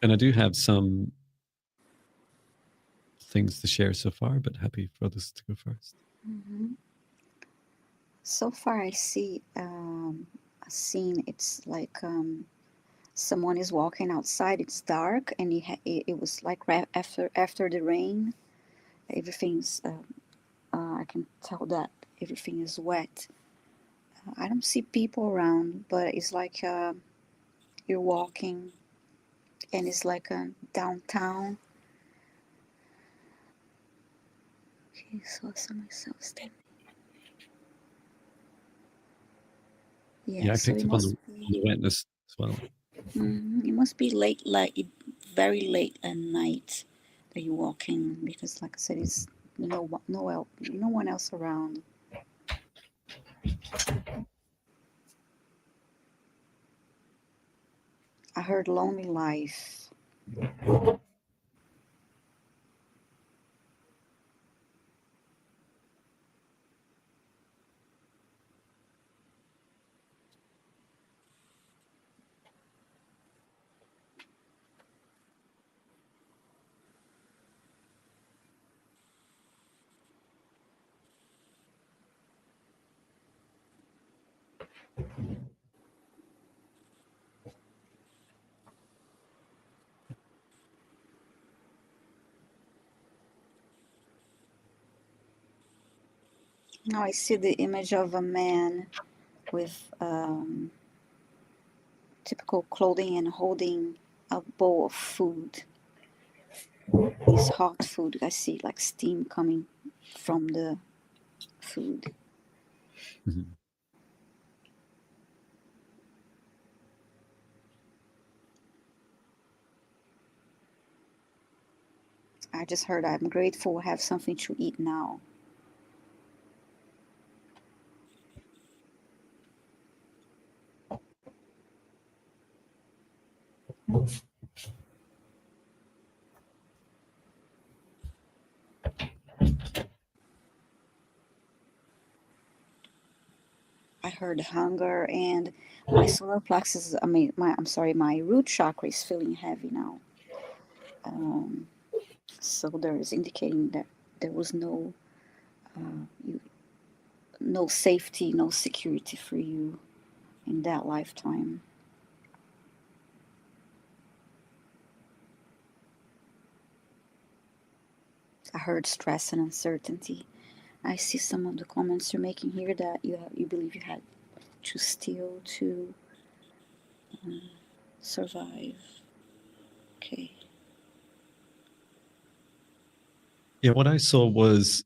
And I do have some things to share so far, but happy for others to go first. Mm-hmm. So far, I see a scene. It's like someone is walking outside. It's dark, and it was like right after the rain. Everything's. I can tell that everything is wet. I don't see people around, but it's like you're walking, and it's like downtown. Okay, so I saw myself standing. Yeah, I So picked it up on must the be. wetness as well. It must be late, very late at night that you're walking, because, like I said, it's no one else around. I heard "Lonely Life." Now I see the image of a man with typical clothing and holding a bowl of food. It's hot food. I see like steam coming from the food. Mhm. I just heard I'm grateful to have something to eat now. I heard hunger, and my solar plexus, my root chakra is feeling heavy now. So there is indicating that there was no safety, no security for you in that lifetime. I heard stress and uncertainty. I see some of the comments you're making here that you believe you had to steal to survive. Okay. Yeah, what I saw was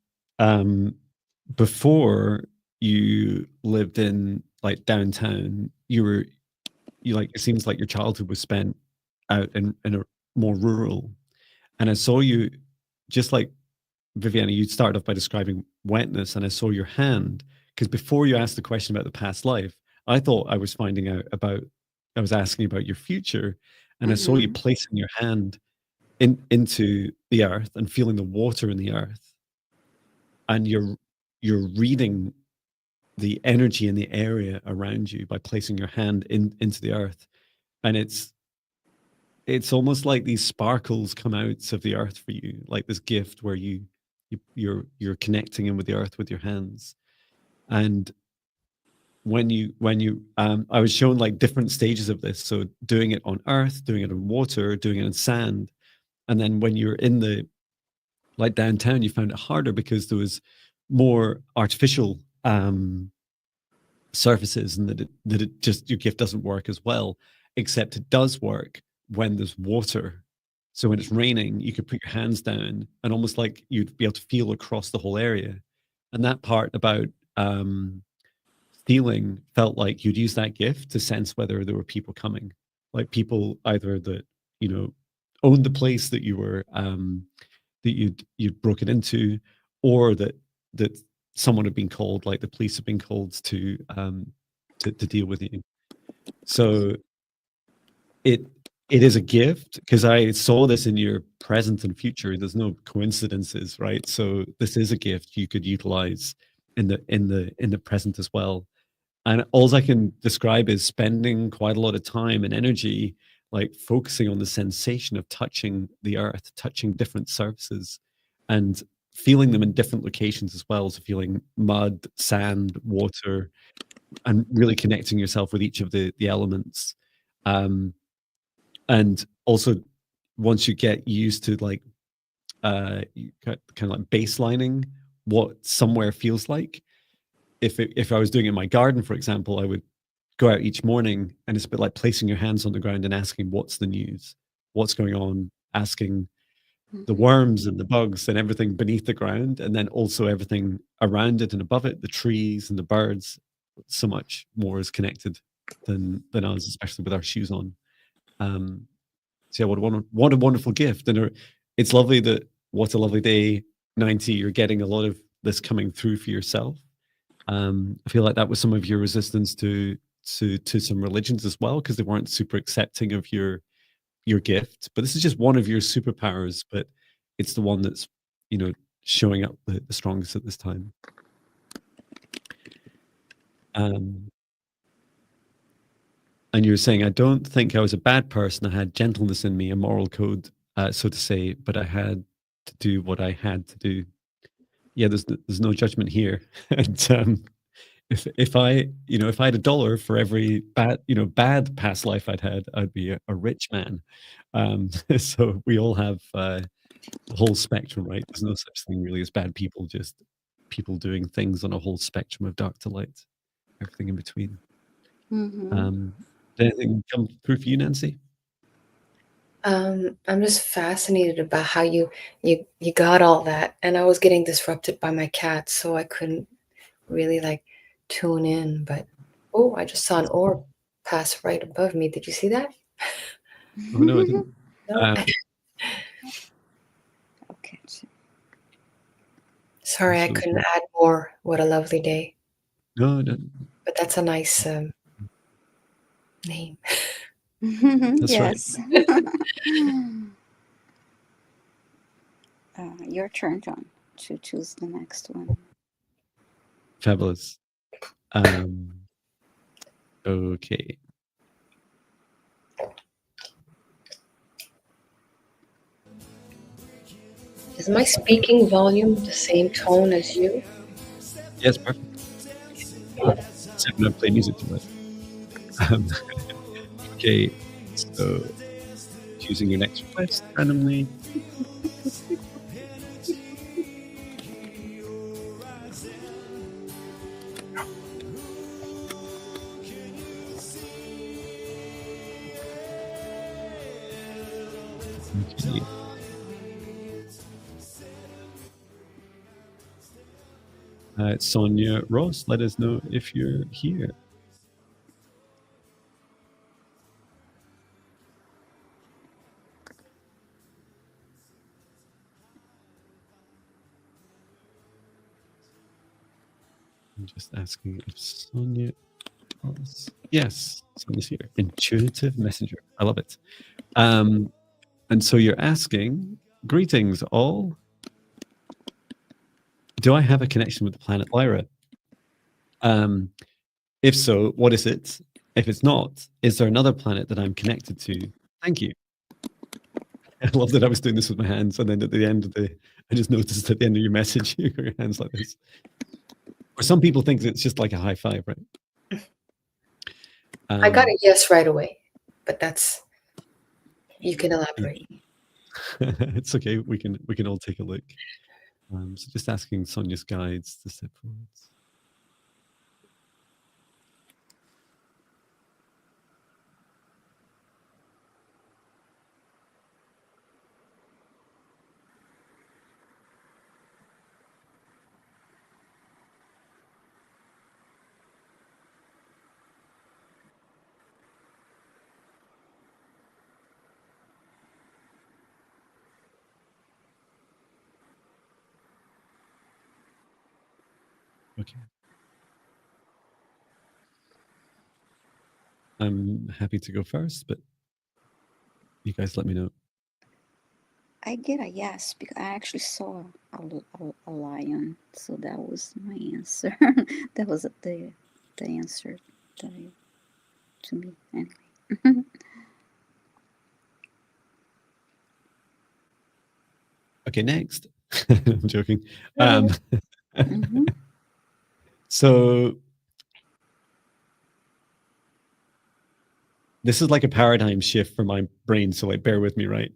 before you lived in like downtown, you like, it seems like your childhood was spent out in a more rural. And I saw you, just like Viviana, you started off by describing wetness, and I saw your hand, because before you asked the question about the past life, I thought I was finding out about, I was asking about your future, and I saw you placing your hand into the earth and feeling the water in the earth, and you're reading the energy in the area around you by placing your hand into the earth, and it's almost like these sparkles come out of the earth for you, like this gift where you're connecting in with the earth with your hands. And when you I was shown like different stages of this, so doing it on earth, doing it on water, doing it in sand, and then when you're in the, like downtown, you found it harder because there was more artificial surfaces, and that it just, your gift doesn't work as well, except it does work when there's water. So when it's raining, you could put your hands down and almost like you'd be able to feel across the whole area. And that part about feeling felt like you'd use that gift to sense whether there were people coming, like people either that, you know, owned the place that you were that you'd broken into, or that someone had been called, like the police had been called to deal with you. So it is a gift, because I saw this in your present and future. There's no coincidences, right? So this is a gift you could utilize in the present as well. And all I can describe is spending quite a lot of time and energy, like focusing on the sensation of touching the earth, touching different surfaces, and feeling them in different locations as well. So feeling mud, sand, water, and really connecting yourself with each of the elements. And also, once you get used to like kind of like baselining what somewhere feels like, if I was doing it in my garden, for example, I would go out each morning, and it's a bit like placing your hands on the ground and asking, what's the news, what's going on, asking the worms and the bugs and everything beneath the ground, and then also everything around it and above it, the trees and the birds. So much more is connected than us, especially with our shoes on. So yeah, what a wonderful gift. And it's lovely that, what a lovely day, 90, you're getting a lot of this coming through for yourself. I feel like that was some of your resistance to some religions as well, because they weren't super accepting of your gift. But this is just one of your superpowers, but it's the one that's, you know, showing up the strongest at this time. And you were saying, I don't think I was a bad person. I had gentleness in me, a moral code, so to say, but I had to do what I had to do. Yeah, there's no judgment here. And if I, you know, if I had $1 for every bad past life I'd had, I'd be a rich man. So we all have the whole spectrum, right? There's no such thing really as bad people, just people doing things on a whole spectrum of dark to light, everything in between. Did anything come through for you, Nancy? I'm just fascinated about how you got all that, and I was getting disrupted by my cat, so I couldn't really like tune in. But oh, I just saw an orb pass right above me. Did you see that? Oh no, I didn't. No? Okay. Sorry, I couldn't add more. What a lovely day. No, no. But that's a nice name. That's yes. right. Your turn, John, to choose the next one. Fabulous. Okay. Is my speaking volume the same tone as you? Yes, perfect. Except when I play music too much. Okay, so choosing your next request randomly. Okay. Sonia Ross, let us know if you're here. I'm just asking if Sonia Ross. Yes, Sonia's here. Intuitive messenger. I love it. And so you're asking, greetings all. Do I have a connection with the planet Lyra? If so, what is it? If it's not, is there another planet that I'm connected to? Thank you. I love that I was doing this with my hands, and then at the end of I just noticed at the end of your message, you got your hands like this. Or some people think it's just like a high five, right? I got a yes right away, but you can elaborate. It's okay. We can all take a look. So just asking Sonia's guides to step forwards. Okay. I'm happy to go first, but you guys let me know. I get a yes because I actually saw a lion, so that was my answer. That was the answer that to me anyway. Okay, next. I'm joking. So this is like a paradigm shift for my brain, so like bear with me, right?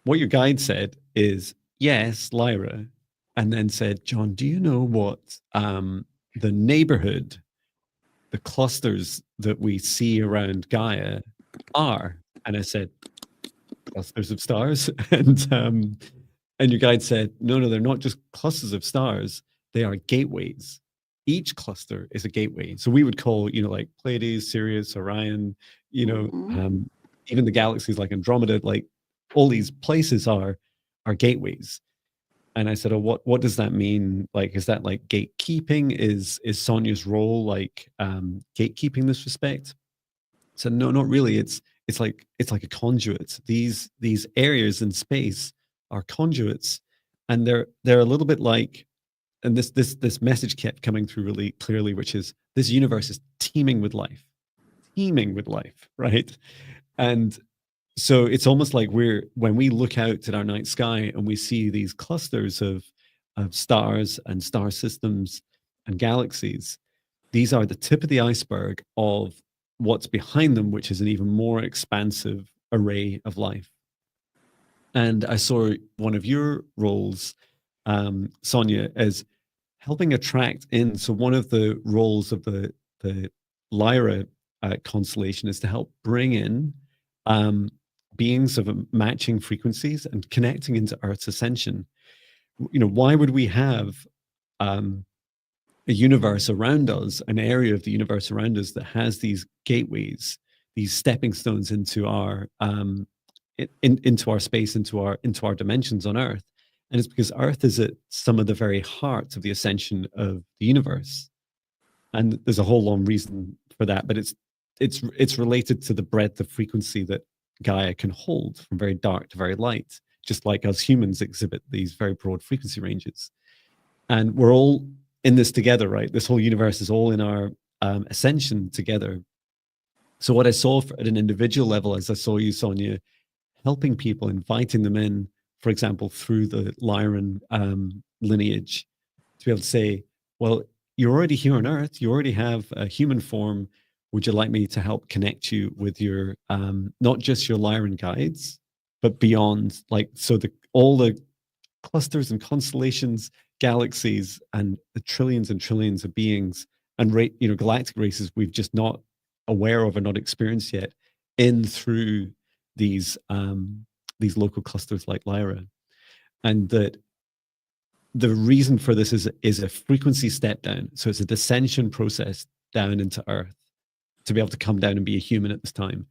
What your guide said is, yes, Lyra, and then said, John, do you know what the neighborhood, the clusters that we see around Gaia are? And I said, clusters of stars. And your guide said, no, they're not just clusters of stars, they are gateways. Each cluster is a gateway. So we would call, like Pleiades, Sirius, Orion, even the galaxies like Andromeda, like all these places are gateways. And I said, oh, what does that mean? Like, is that like gatekeeping? Is Sonia's role like gatekeeping this respect? So no, not really. It's like a conduit. These areas in space are conduits, and they're a little bit like, and this message kept coming through really clearly, which is this universe is teeming with life, right? And so it's almost like when we look out at our night sky and we see these clusters of stars and star systems and galaxies, these are the tip of the iceberg of what's behind them, which is an even more expansive array of life. And I saw one of your roles, Sonia, as helping attract in. So one of the roles of the Lyra constellation is to help bring in beings of matching frequencies and connecting into Earth's ascension. Why would we have a universe around us, an area of the universe around us that has these gateways, these stepping stones into our into our space, into our dimensions on Earth? And it's because Earth is at some of the very heart of the ascension of the universe. And there's a whole long reason for that, but it's related to the breadth of frequency that Gaia can hold, from very dark to very light, just like us humans exhibit these very broad frequency ranges. And we're all in this together, right? This whole universe is all in our ascension together. So what I saw at an individual level, as I saw you, Sonia, helping people, inviting them in, for example, through the Lyran lineage, to be able to say, well, you're already here on Earth, you already have a human form. Would you like me to help connect you with your, not just your Lyran guides, but beyond, like, so all the clusters and constellations, galaxies, and the trillions and trillions of beings and galactic races we've just not aware of or not experienced yet, in through these local clusters like Lyra. And that the reason for this is a frequency step down. So it's a descension process down into Earth to be able to come down and be a human at this time.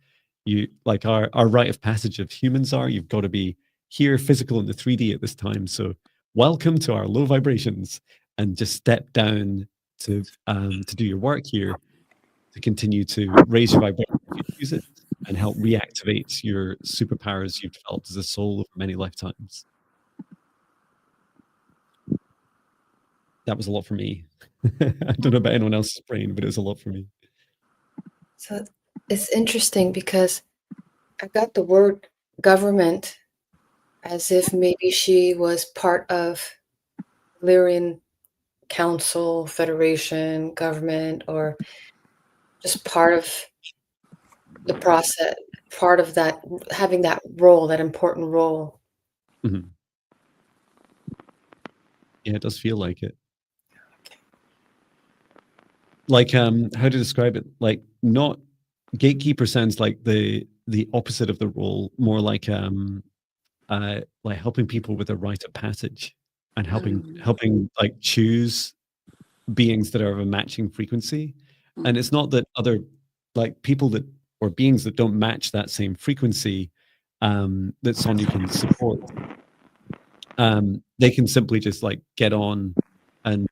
You like our rite of passage of humans are, you've got to be here physical in the 3D at this time. So welcome to our low vibrations, and just step down to do your work here, to continue to raise your vibration if you choose it, and help reactivate your superpowers you've developed as a soul over many lifetimes. That was a lot for me. I don't know about anyone else's brain, but it was a lot for me. So it's interesting because I got the word government as if maybe she was part of Lyrian Council, Federation, government, or just part of the process, part of that, having that role, that important role. Mhm. Yeah, it does feel like it. Like, how to describe it? Like, not gatekeeper sounds like the opposite of the role, more like helping people with a rite of passage, and helping like choose beings that are of a matching frequency. And it's not that other like people that or beings that don't match that same frequency that Sonia can support. They can simply just like get on, and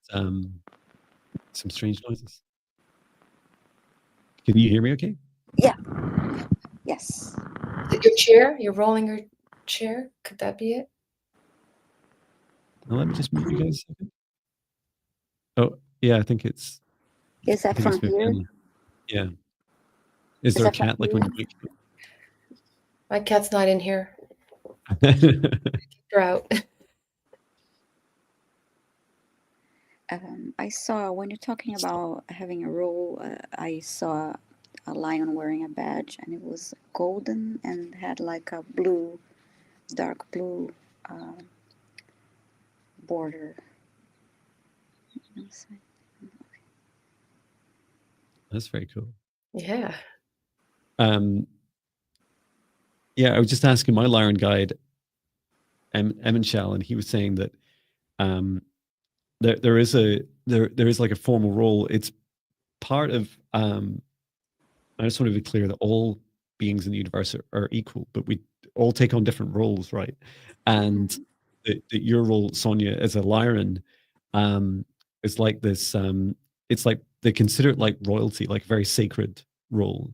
some strange noises. Can you hear me okay? Yeah. Yes. Your chair, you're rolling your chair. Could that be it? Now, let me just mute you guys a second. Oh, yeah, I think it's Is that from here? Viviane. Yeah. Is there a that from cat like here? on your My cat's not in here. mic? You're out. I saw, when you're talking about having a role, I saw a lion wearing a badge, and it was golden and had like a blue, dark blue border. That's very cool. Yeah. Yeah, I was just asking my Lyran guide, Emenshell, and he was saying that there is like a formal role. It's part of I just want to be clear that all beings in the universe are equal, but we all take on different roles, right? And that your role, Sonia, as a Lyran, is like this. It's like they consider it like royalty, like a very sacred role,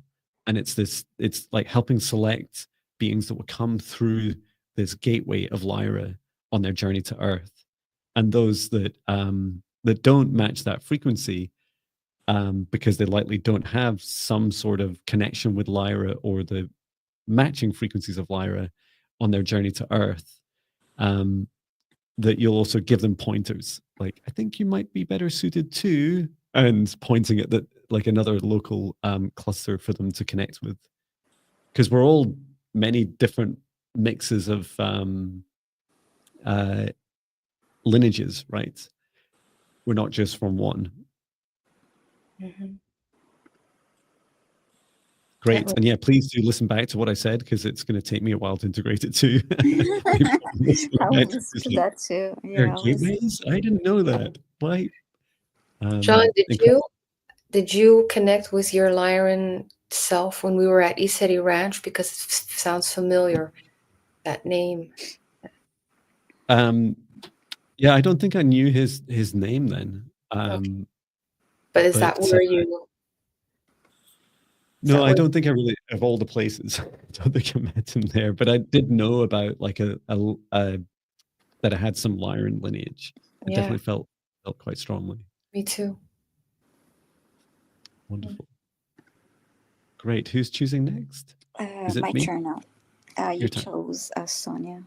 and it's like helping select beings that will come through this gateway of Lyra on their journey to Earth, and those that that don't match that frequency, because they likely don't have some sort of connection with Lyra or the matching frequencies of Lyra on their journey to Earth, that you'll also give them pointers. Like, I think you might be better suited to, and pointing at that like another local cluster for them to connect with. Because we're all many different mixes of lineages, right? We're not just from one. Mm-hmm. Great. And yeah, please do listen back to what I said, because it's going to take me a while to integrate it too. I was listening to that too. There are Yeah. gateways? I didn't know that. Why? John, did you connect with your Lyran self when we were at East City Ranch? Because it sounds familiar, that name. Yeah, I don't think I knew his name then. Okay. But is that but, where you? No, I don't think I really, of all the places, I don't think I met him there. But I did know about like that I had some Lyran lineage. It definitely felt quite strongly. Me too. Wonderful. Great. Who's choosing next? Is it my me? turn now. You Your turn. chose Sonia.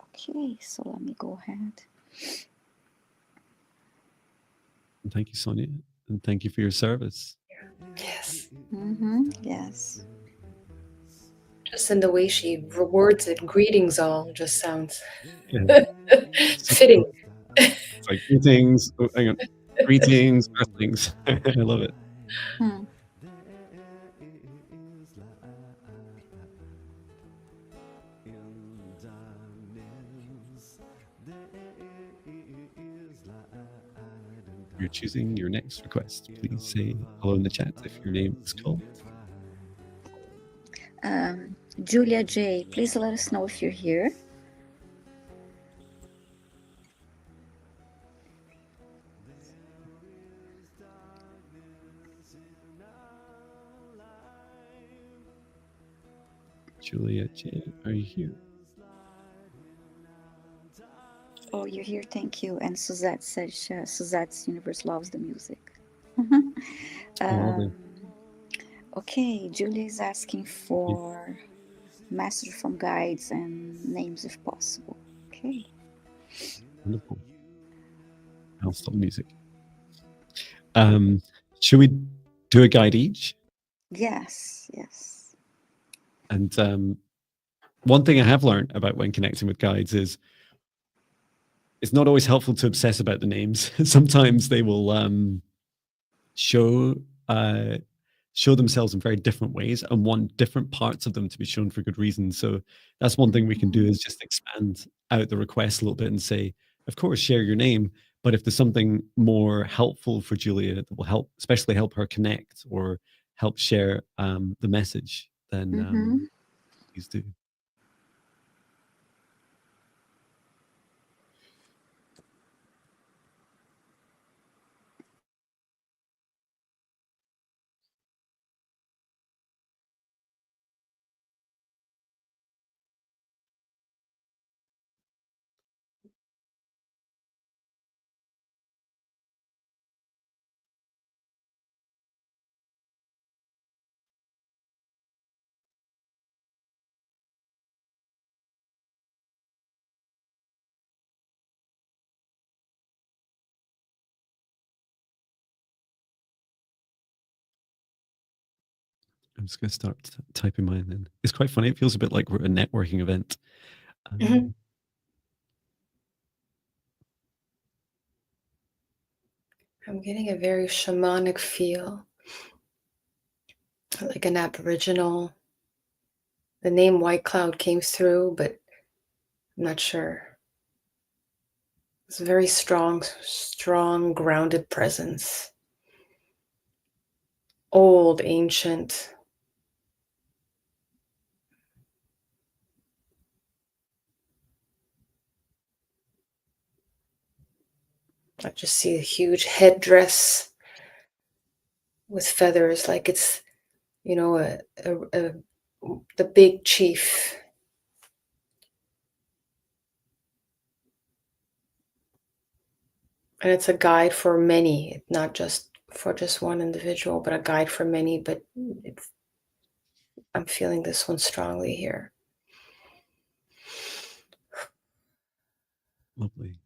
Okay, so let me go ahead. And thank you, Sonia. And thank you for your service. Yes. Yes. Just in the way she words it, greetings all, just sounds Fitting. fitting. It's like greetings. Oh, hang on. Greetings, earthlings. I love it. you're choosing your next request, please say hello in the chat if your name is called. Julia J, please let us know if you're here. Julia J, are you here? Oh, you're here. Thank you. And Suzette says Suzette's universe loves the music. Lovely. Okay, Julia is asking for message from guides and names if possible. Okay. Wonderful. I'll stop the music. Should we do a guide each? Yes, yes. And one thing I have learned about when connecting with guides is it's not always helpful to obsess about the names. Sometimes they will show themselves in very different ways and want different parts of them to be shown for good reasons. So that's one thing we can do, is just expand out the request a little bit and say, of course, share your name, but if there's something more helpful for Julia that will help, especially help her connect or help share the message, then please do. I'm just going to start typing mine in. It's quite funny. It feels a bit like we're at a networking event. Mhm. I'm getting a very shamanic feel, like an Aboriginal. The name White Cloud came through, but I'm not sure. It's a very strong, grounded presence. Old, ancient. I just see a huge headdress with feathers, like it's, you know, the big chief. And it's a guide for many, not just for just one individual, but a guide for many. But I'm feeling this one strongly here. Lovely.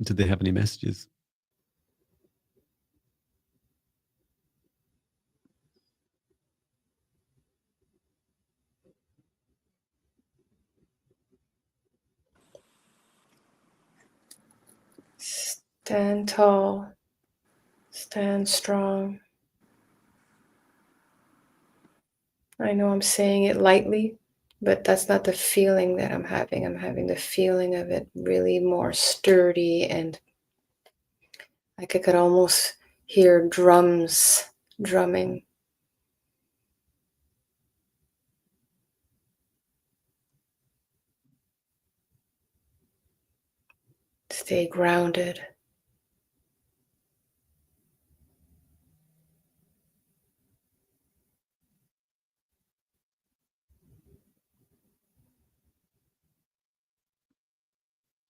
Did they have any messages? Stand tall, stand strong. I know I'm saying it lightly, but that's not the feeling that I'm having. I'm having the feeling of it really more sturdy, and like I could almost hear drums drumming. Stay grounded.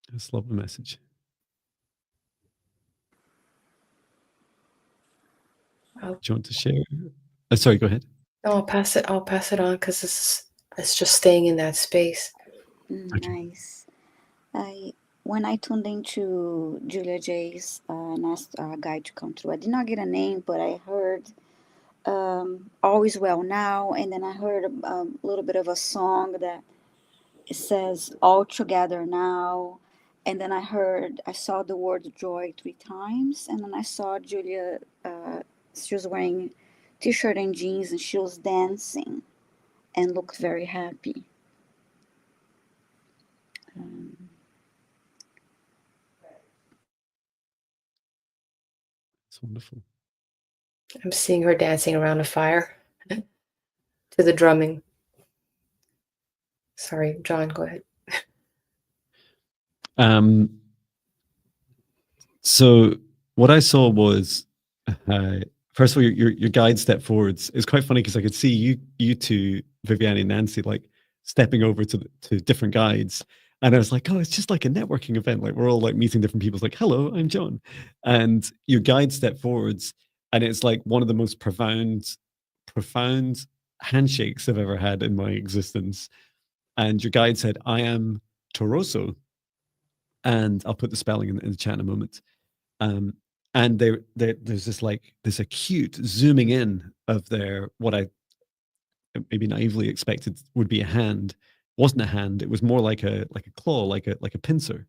I just love the message. Do you want to share? Sorry, go ahead. No, I'll pass it on because it's just staying in that space. Okay. Nice. When I tuned into Julia J's and asked guide to come through, I did not get a name, but I heard All Is Well Now, and then I heard a little bit of a song that it says All Together Now, and then I saw the word joy 3 times, and then I saw Julia, she was wearing t-shirt and jeans, and she was dancing and looked very happy. It's wonderful. I'm seeing her dancing around a fire to the drumming. Sorry, John, go ahead. So what I saw was, first of all, your guide step forwards. It's quite funny because I could see you two, Viviane and Nancy, like stepping over to different guides, and I was like, oh, it's just like a networking event. Like we're all like meeting different people. It's like, hello, I'm John, and your guide step forwards, and it's like one of the most profound handshakes I've ever had in my existence. And your guide said, I am Toroso. And I'll put the spelling in the chat in a moment. And there's this acute zooming in of what I maybe naively expected would be a hand. Wasn't a hand. It was more like a claw, like a pincer.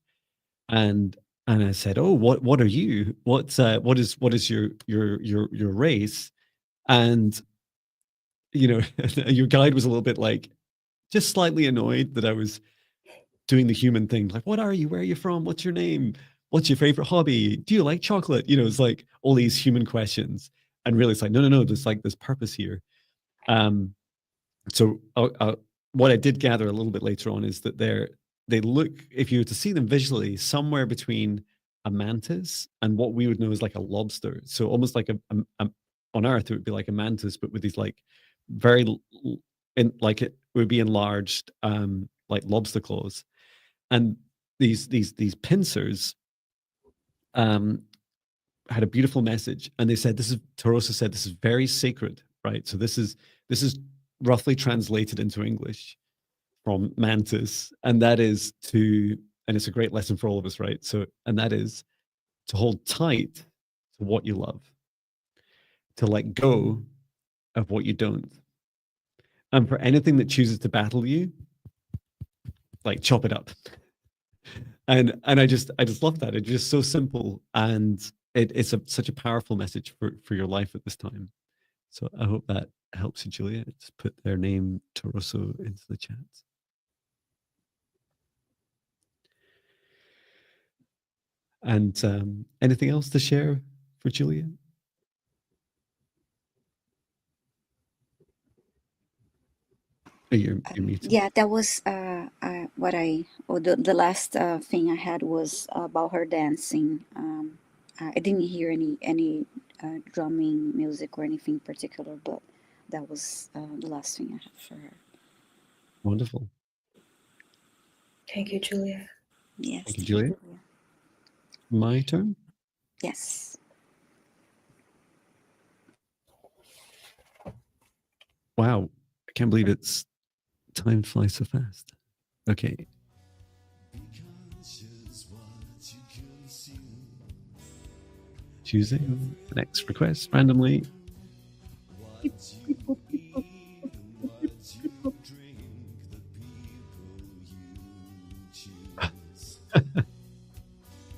And I said, oh, what are you? What is your race? And your guide was a little bit like just slightly annoyed that I was doing the human thing, like, what are you? Where are you from? What's your name? What's your favorite hobby? Do you like chocolate? It's like all these human questions. And really it's like, no, there's like this purpose here. So what I did gather a little bit later on is that they look, if you were to see them visually, somewhere between a mantis and what we would know as like a lobster. So almost like on Earth, it would be like a mantis, but with these like like it would be enlarged, like lobster claws. And these pincers had a beautiful message, and they said, Torosa said, this is very sacred, right? So this is roughly translated into English from mantis, and that is and it's a great lesson for all of us, right? So, and that is to hold tight to what you love, to let go of what you don't, and for anything that chooses to battle you, like chop it up. And I just love that. It's just so simple, and it's such a powerful message for your life at this time. So I hope that helps you, Julia. Just put their name Toroso into the chat. And anything else to share for Julia? You're muted. Yeah, that was the last thing I had was about her dancing. I didn't hear any drumming music or anything particular, but that was the last thing I had for her. Wonderful. Thank you, Julia. Yes. Thank you, Julia. My turn? Yes. Wow. I can't believe time flies so fast. Okay. Choosing the next request randomly.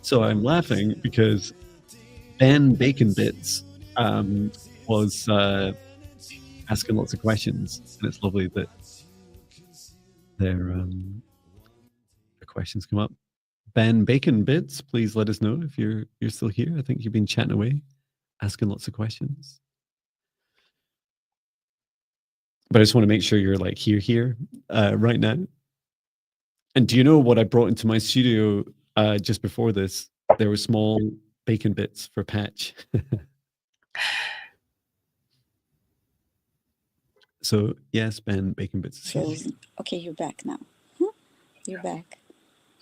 So I'm laughing because Ben Bacon Bits was asking lots of questions, and it's lovely that their questions come up. Ben Bacon Bits, please let us know if you're still here. I think you've been chatting away, asking lots of questions. But I just want to make sure you're like here right now. And do you know what I brought into my studio just before this? There were small bacon bits for Patch. So yes, Ben Bacon Bits. Okay, you're back now. You're back.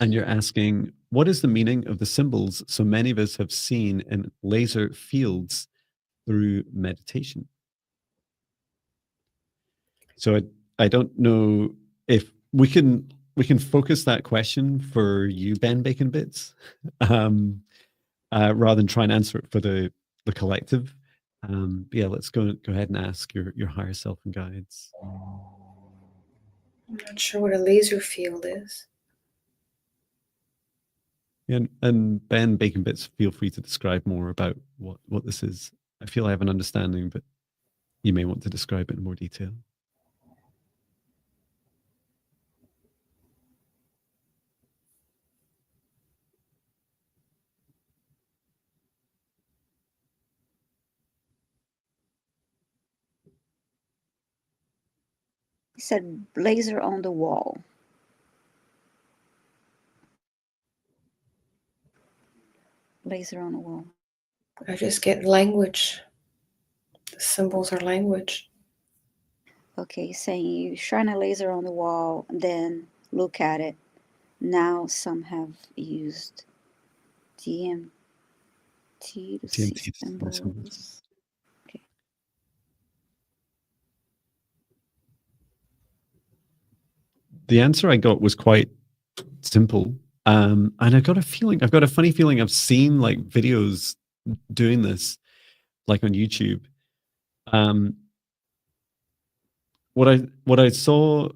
And you're asking, what is the meaning of the symbols so many of us have seen in laser fields through meditation? So I don't know if we can focus that question for you, Ben Bacon Bits, rather than try and answer it for the collective. Yeah, let's go ahead and ask your higher self and guides. I'm not sure what a laser field is. And Ben Bacon Bits, feel free to describe more about what this is. I feel I have an understanding, but you may want to describe it in more detail. He said laser on the wall. Laser on the wall. I just get language. The symbols are language. Okay, saying you shine a laser on the wall, then look at it. Now some have used DMT to see DMT symbols. Okay. The answer I got was quite simple. And I've got a funny feeling I've seen like videos doing this, like on YouTube. What I saw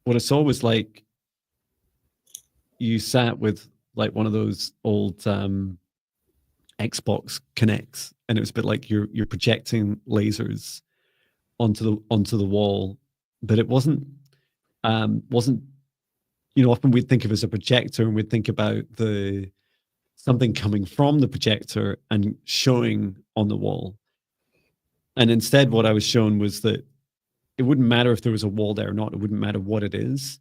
was like you sat with like one of those old Xbox Connects, and it was a bit like you're projecting lasers onto the wall, but it wasn't often we'd think of it as a projector, and we'd think about something coming from the projector and showing on the wall. And instead, what I was shown was that it wouldn't matter if there was a wall there or not. It wouldn't matter what it is.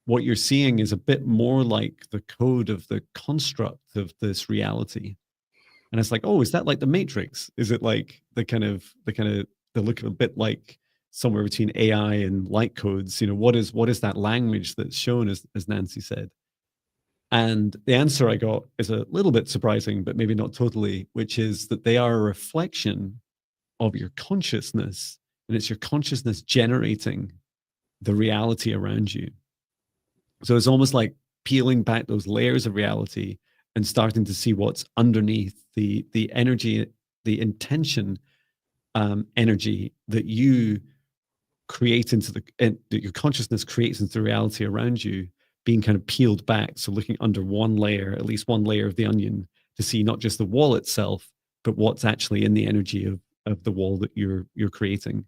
What you're seeing is a bit more like the code of the construct of this reality. And it's like, oh, is that like the Matrix? Is it like the look a bit like somewhere between AI and light codes? What is that language that's shown, as Nancy said? And the answer I got is a little bit surprising, but maybe not totally, which is that they are a reflection of your consciousness, and it's your consciousness generating the reality around you. So it's almost like peeling back those layers of reality and starting to see what's underneath the energy, the intention energy that you create that your consciousness creates into the reality around you, being kind of peeled back. So looking under at least one layer of the onion, to see not just the wall itself, but what's actually in the energy of the wall that you're creating.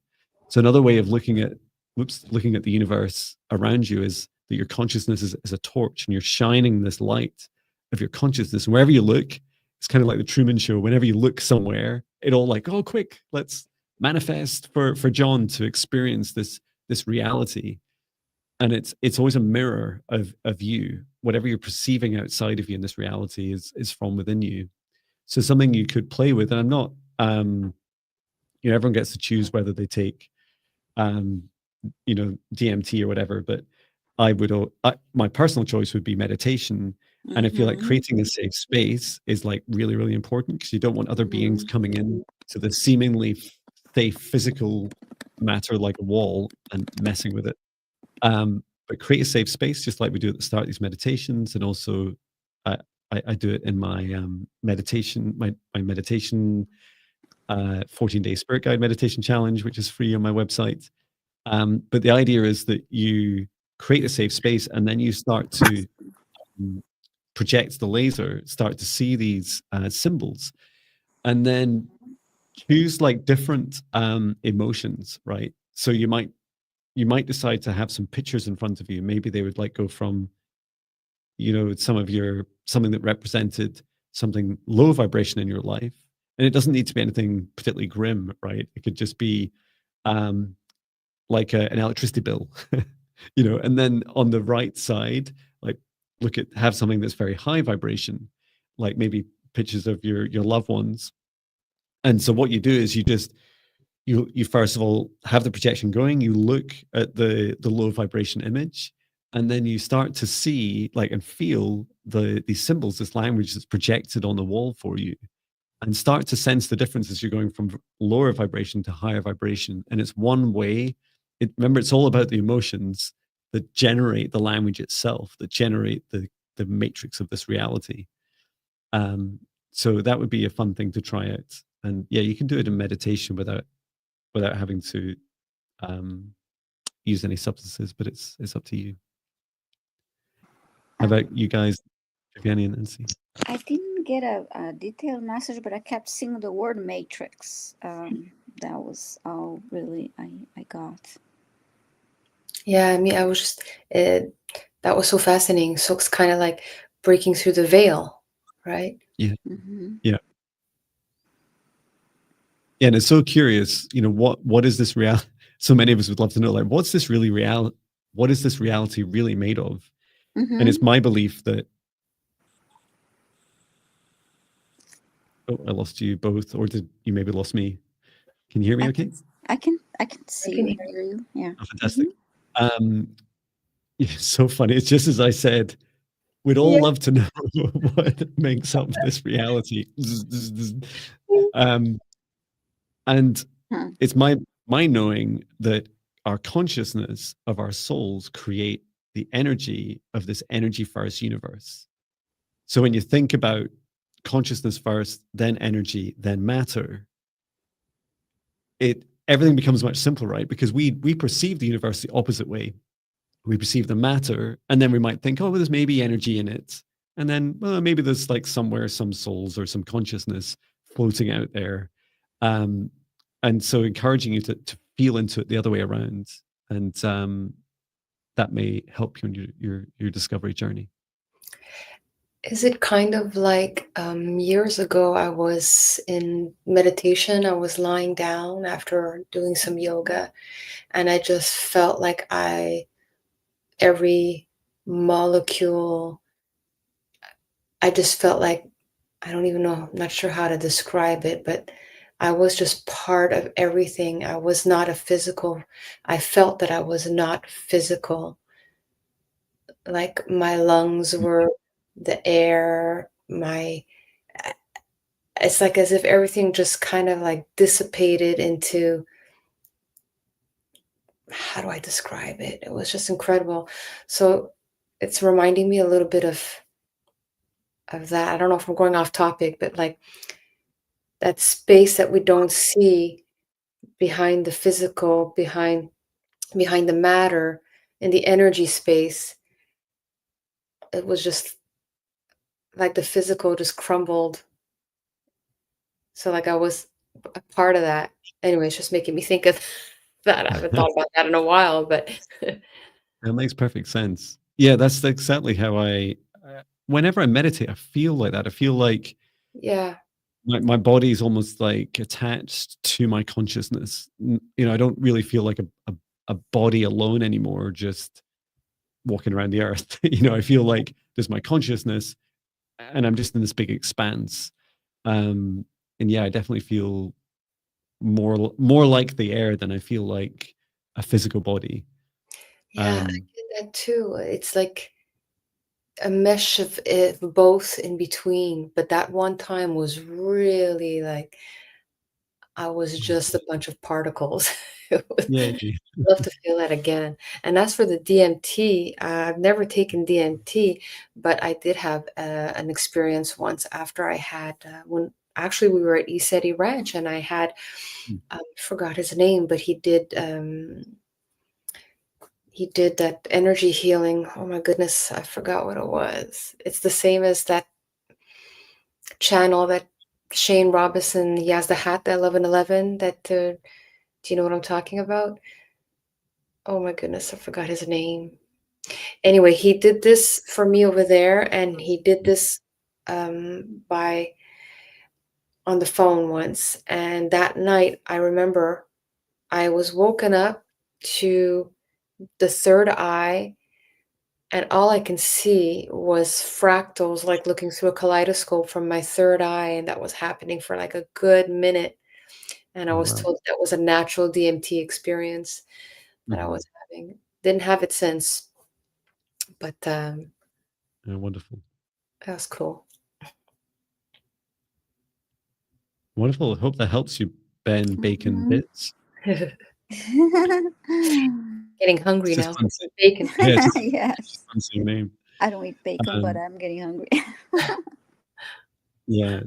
So another way of looking at the universe around you is that your consciousness is a torch, and you're shining this light of your consciousness. And wherever you look, it's kind of like the Truman Show. Whenever you look somewhere, it all like, oh, quick, let's manifest for John to experience this reality. And it's always a mirror of you. Whatever you're perceiving outside of you in this reality is from within you. So something you could play with. And I'm not, everyone gets to choose whether they take, DMT or whatever, but my personal choice would be meditation. And I feel like creating a safe space is like really, really important, because you don't want other beings coming in to the seemingly safe physical matter like a wall and messing with it. But create a safe space, just like we do at the start of these meditations. And also I do it in my meditation, my meditation 14-day spirit guide meditation challenge, which is free on my website. But the idea is that you create a safe space, and then you start to project the laser, start to see these symbols, and then choose like different emotions, right? So you might decide to have some pictures in front of you. Maybe they would like go from, something that represented something low vibration in your life. And it doesn't need to be anything particularly grim, right? It could just be like an electricity bill, and then on the right side, like have something that's very high vibration, like maybe pictures of your loved ones. And so what you do is you first of all have the projection going, you look at the low vibration image, and then you start to see and feel these symbols, this language that's projected on the wall for you, and start to sense the difference as you're going from lower vibration to higher vibration. And it's one way. Remember, it's all about the emotions that generate the language itself, that generate the matrix of this reality. So that would be a fun thing to try out. And yeah, you can do it in meditation without having to use any substances, but it's up to you. How about you guys, Viviane and Nancy? I didn't get a detailed message, but I kept seeing the word matrix. That was all really I got. Yeah, I mean, I was just, that was so fascinating. So it's kind of like breaking through the veil, right? Yeah. Yeah. Yeah, and it's so curious, what is this reality? so many of us would love to know, like, what is this reality really made of? And it's my belief that, oh, I lost you both, or did you maybe lost me? Can you hear me okay? I can see you and hear you. Yeah. Oh, fantastic. It's so funny. It's just as I said, we'd all love to know what makes up this reality. And it's my knowing that our consciousness of our souls create the energy of this energy first universe. So when you think about consciousness first, then energy, then matter, everything becomes much simpler, right? Because we perceive the universe the opposite way. We perceive the matter, and then we might think, oh, well, there's maybe energy in it. And then, well, maybe there's like somewhere some souls or some consciousness floating out there. And so encouraging you to feel into it the other way around. And that may help you on your discovery journey. Is it kind of like years ago I was in meditation, I was lying down after doing some yoga, and I just felt like every molecule, I just felt like, I don't even know, I'm not sure how to describe it, but I was just part of everything. I was not a physical, I felt that I was not physical. Like my lungs were the air, it's like as if everything just kind of like dissipated into, how do I describe it? It was just incredible. So it's reminding me a little bit of that. I don't know if I'm going off topic, but like that space that we don't see behind the physical, behind the matter, in the energy space, it was just like the physical just crumbled. So like I was a part of that. Anyway, it's just making me think of that. I haven't thought about that in a while, but That makes perfect sense. Yeah, that's exactly how whenever I meditate, I feel like that. I feel like yeah. my body is almost like attached to my consciousness. I don't really feel like a body alone anymore, just walking around the earth. I feel like there's my consciousness and I'm just in this big expanse. And yeah, I definitely feel more like the air than I feel like a physical body. Yeah, I get that too. It's like a mesh of both in between, but that one time was really like I was just a bunch of particles. Yeah. I'd love to feel that again. And as for the DMT, I've never taken DMT, but I did have an experience once after I had when actually we were at East Ranch, and I had I forgot his name, but he did that energy healing. Oh my goodness, I forgot what it was. It's the same as that channel that Shane Robinson, he has the hat, the 1111, that, do you know what I'm talking about? Oh my goodness, I forgot his name. Anyway, he did this for me over there, and he did this by on the phone once. And that night, I remember I was woken up to the third eye, and all I can see was fractals, like looking through a kaleidoscope from my third eye, and that was happening for like a good minute. And I was Wow. told that was a natural DMT experience that I was having. Didn't have it since, but Wonderful. that was cool. Wonderful. I hope that helps you, Ben Bacon Bits. Getting hungry It's just now. fun saying- Bacon. Yeah, it's just Yes. fun saying name. I don't eat bacon, but I'm getting hungry. Yeah.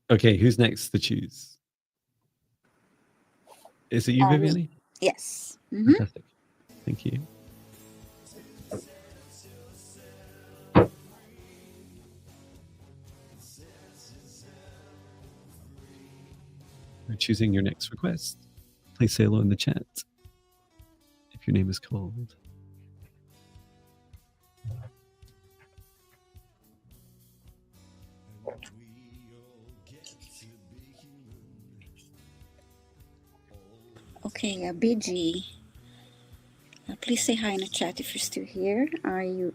Okay, who's next to choose? Is it you, Viviane? Yes. Fantastic. Thank you. We're choosing your next request. Please say hello in the chat if your name is called. We all get to be human. All Okay, BG. Please say hi in the chat if you're still here. Are you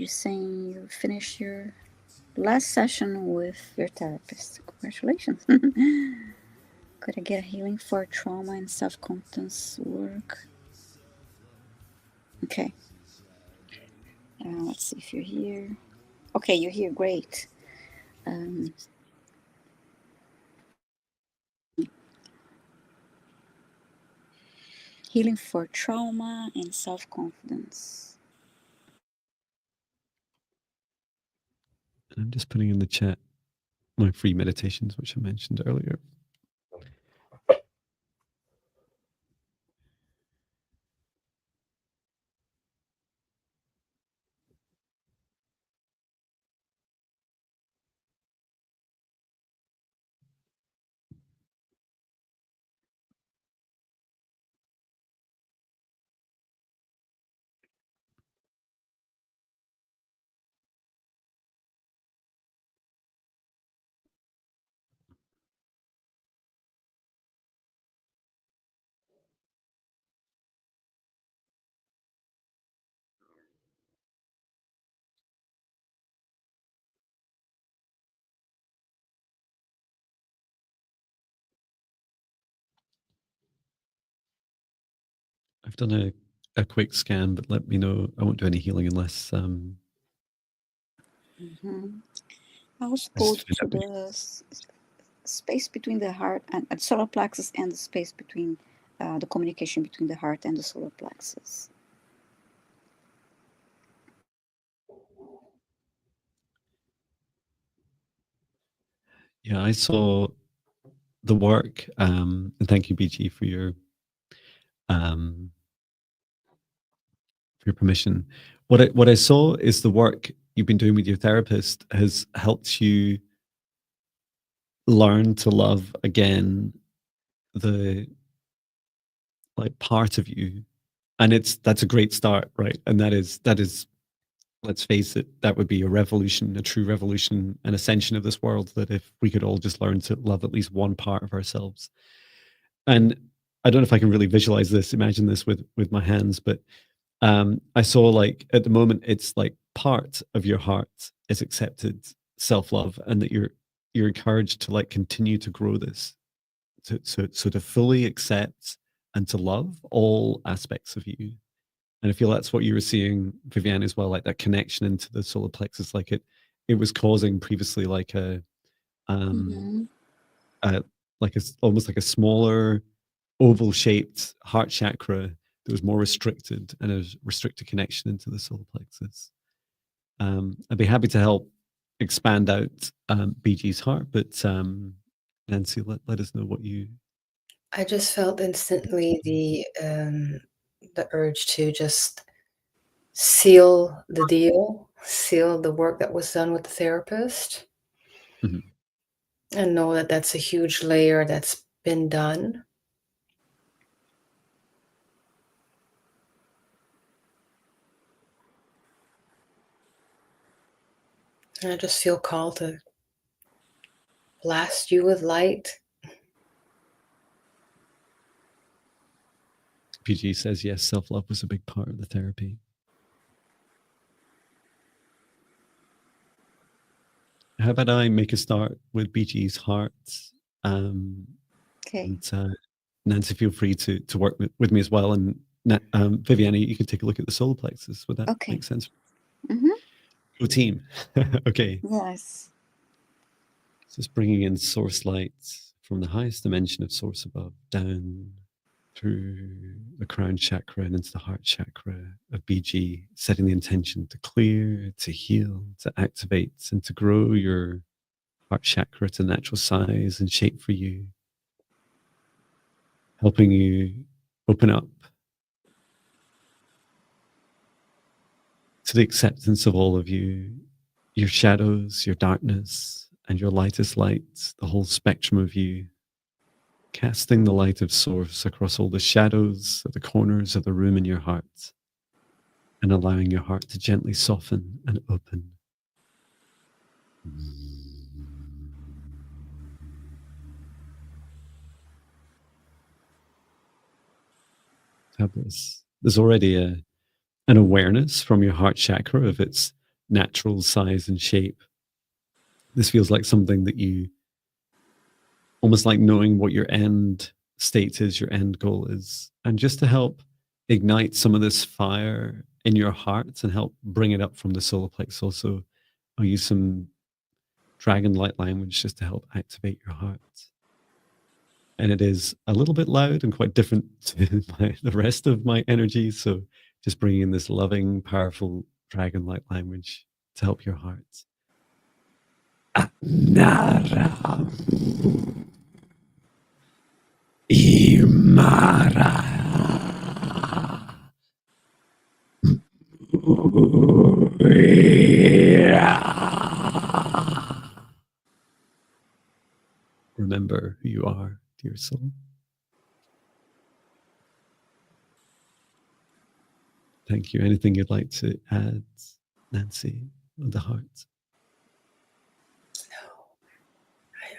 saying you finished your last session with your therapist? Congratulations. Could I get a healing for trauma and self-confidence work? Okay. Let's see if you're here. Okay, you're here. Great. Healing for trauma and self-confidence. I'm just putting in the chat my free meditations, which I mentioned earlier. I've done a quick scan, but let me know. I won't do any healing unless I was pulled to the space between the heart and solar plexus and the space between the communication between the heart and the solar plexus. Yeah, I saw the work, and thank you, BG, for your permission. What I saw is the work you've been doing with your therapist has helped you learn to love again the like part of you, and that's a great start, right? And that is let's face it, that would be a revolution, a true revolution, an ascension of this world. That if we could all just learn to love at least one part of ourselves. And I don't know if I can really visualize this, imagine this with my hands, but I saw like at the moment it's like part of your heart is accepted self-love, and that you're encouraged to like continue to grow this, to fully accept and to love all aspects of you. And I feel that's what you were seeing, Viviane, as well, like that connection into the solar plexus, like it was causing previously like a like a almost like a smaller oval shaped heart chakra that was more restricted, and a restricted connection into the solar plexus. I'd be happy to help expand out BG's heart, but Nancy, let us know what you. I just felt instantly the urge to just seal the deal, seal the work that was done with the therapist, and know that that's a huge layer that's been done. And I just feel called to blast you with light. PG says yes, self-love was a big part of the therapy. How about I make a start with BG's heart? Okay. And Nancy, feel free to work with me as well. And Viviane, you can take a look at the solar plexus. Would that make sense? Go team. Okay. Yes. Just bringing in source light from the highest dimension of source above, down through the crown chakra and into the heart chakra of BG, setting the intention to clear, to heal, to activate, and to grow your heart chakra to natural size and shape for you, helping you open up to the acceptance of all of you, your shadows, your darkness, and your lightest light, the whole spectrum of you, casting the light of source across all the shadows at the corners of the room in your heart, and allowing your heart to gently soften and open. Fabulous. There's already an awareness from your heart chakra of its natural size and shape. This feels like something that you, almost like knowing what your end state is, your end goal is. And just to help ignite some of this fire in your heart and help bring it up from the solar plexus also, I'll use some dragon light language just to help activate your heart. And it is a little bit loud and quite different to the rest of my energy. So just bringing in this loving, powerful dragon light language to help your heart. Nara. Imara. Remember who you are, dear soul. Thank you. Anything you'd like to add, Nancy, on the heart? No,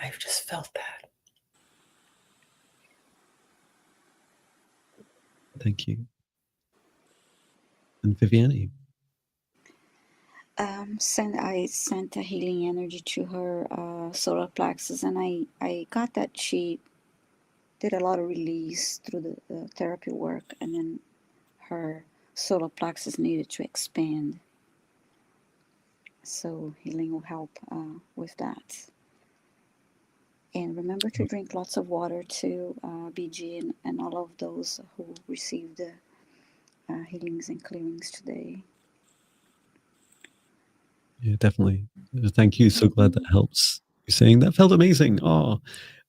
I've just felt that. Thank you. And Viviane? I sent a healing energy to her solar plexus, and I got that she did a lot of release through the therapy work, and then her solar plexus needed to expand. So healing will help with that. And remember to drink lots of water too, BG, and all of those who received the healings and clearings today. Yeah, definitely. Thank you. So glad that helps. You're saying that felt amazing. Oh,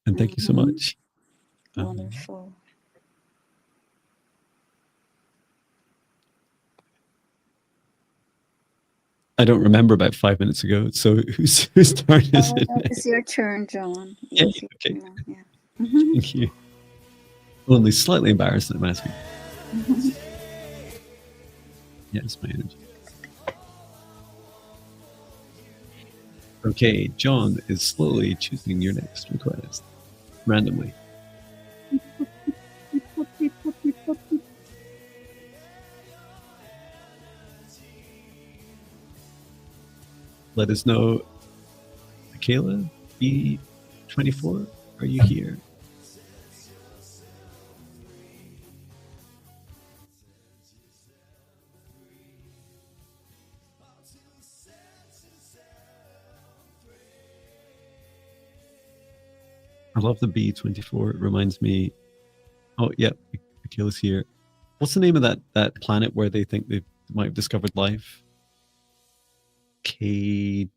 and thank you so much. Wonderful. I don't remember about 5 minutes ago. So whose turn is it? It's your turn, John. Yeah, Yes, okay. Yeah. Thank you. Only slightly embarrassed that I'm asking. Yes, my energy. Okay, John is slowly choosing your next request randomly. Let us know, Michaela, B24, are you here? I love the B24. It reminds me. Oh, yeah, Michaela's here. What's the name of that planet where they think they might have discovered life? K2B18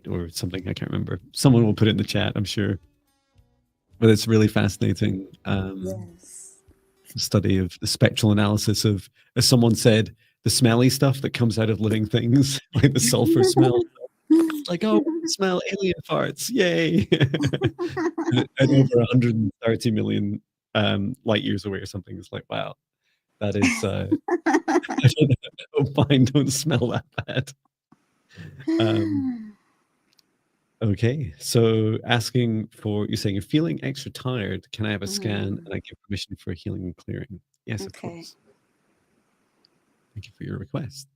or something. I can't remember. Someone will put it in the chat, I'm sure. But it's really fascinating. Yes. Study of the spectral analysis of, as someone said, the smelly stuff that comes out of living things, like the sulfur smell. It's like, oh, smell alien farts, yay! And over 130 million light years away or something. It's like, wow, that is. Mine don't smell that bad. Okay, so asking for, you're saying you're feeling extra tired. Can I have a scan and I give permission for healing and clearing? Yes, Okay. of course. Thank you for your request.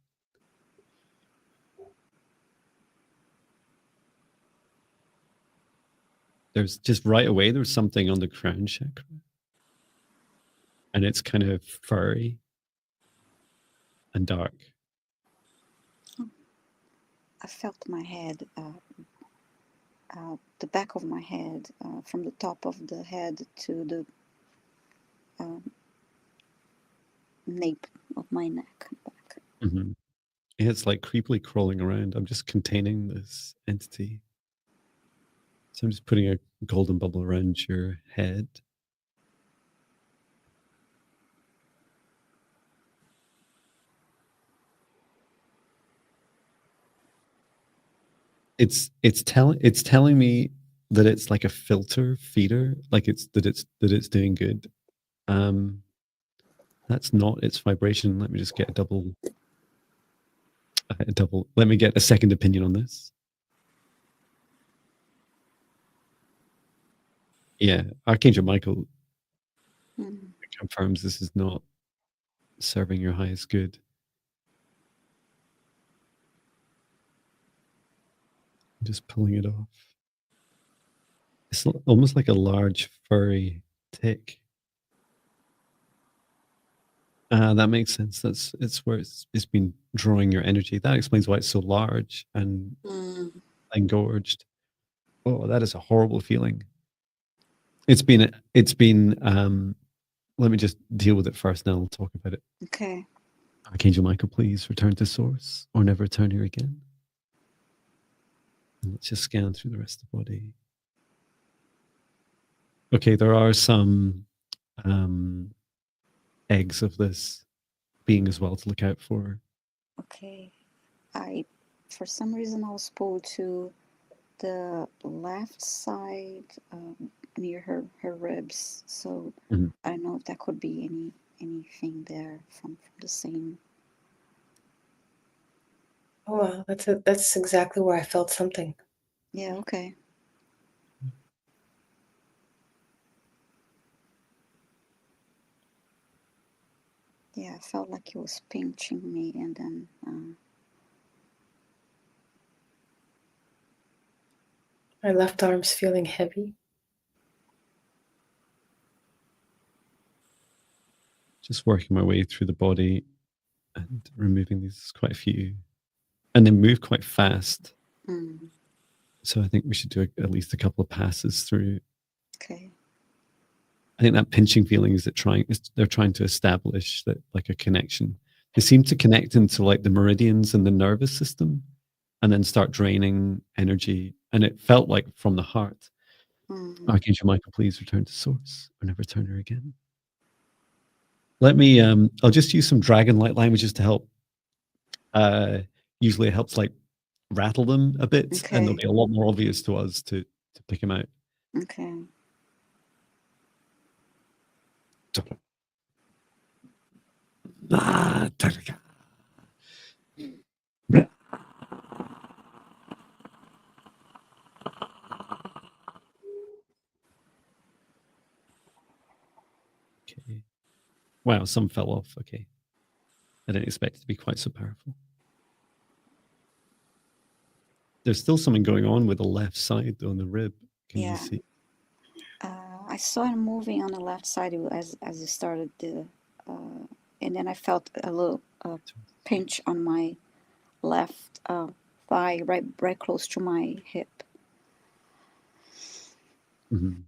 There's just right away, there's something on the crown chakra. And it's kind of furry and dark. I felt my head, the back of my head, from the top of the head to the nape of my neck. Back. Mm-hmm. It's like creepily crawling around. I'm just containing this entity. So I'm just putting a golden bubble around your head. It's telling me that it's like a filter feeder, like it's doing good. That's not its vibration. Let me just get a double. Let me get a second opinion on this. Yeah, Archangel Michael Mm. It confirms this is not serving your highest good. Just pulling it off. It's almost like a large furry tick. That makes sense. It's where it's been drawing your energy. That explains why it's so large and Mm. engorged. Oh, that is a horrible feeling. It's been let me just deal with it first, then I'll talk about it. Okay. Archangel Michael, please return to source or never return here again. And let's just scan through the rest of the body. Okay, there are some eggs of this being as well to look out for. Okay. For some reason, I was pulled to the left side, near her ribs. So Mhm. I don't know if that could be anything there from the same. Oh wow, that's exactly where I felt something. Yeah. Okay. Yeah, I felt like he was pinching me, and then My left arm's feeling heavy. Just working my way through the body and removing these quite a few. And they move quite fast. mm, So I think we should do at least a couple of passes through. okay. I think that pinching feeling is they're trying to establish that like a connection. They seem to connect into like the meridians and the nervous system and then start draining energy. And it felt like from the heart. Mm, Archangel Michael, please return to source or never return her again. Let me, I'll just use some dragon light languages to help. Usually it helps like rattle them a bit and they'll okay. be a lot more obvious to us to pick them out. Okay. Okay. Wow, some fell off. Okay. I didn't expect it to be quite so powerful. There's still something going on with the left side on the rib. Can you Yeah. see? I saw him moving on the left side as he started and then I felt a little pinch on my left thigh, right close to my hip. Mm-hmm.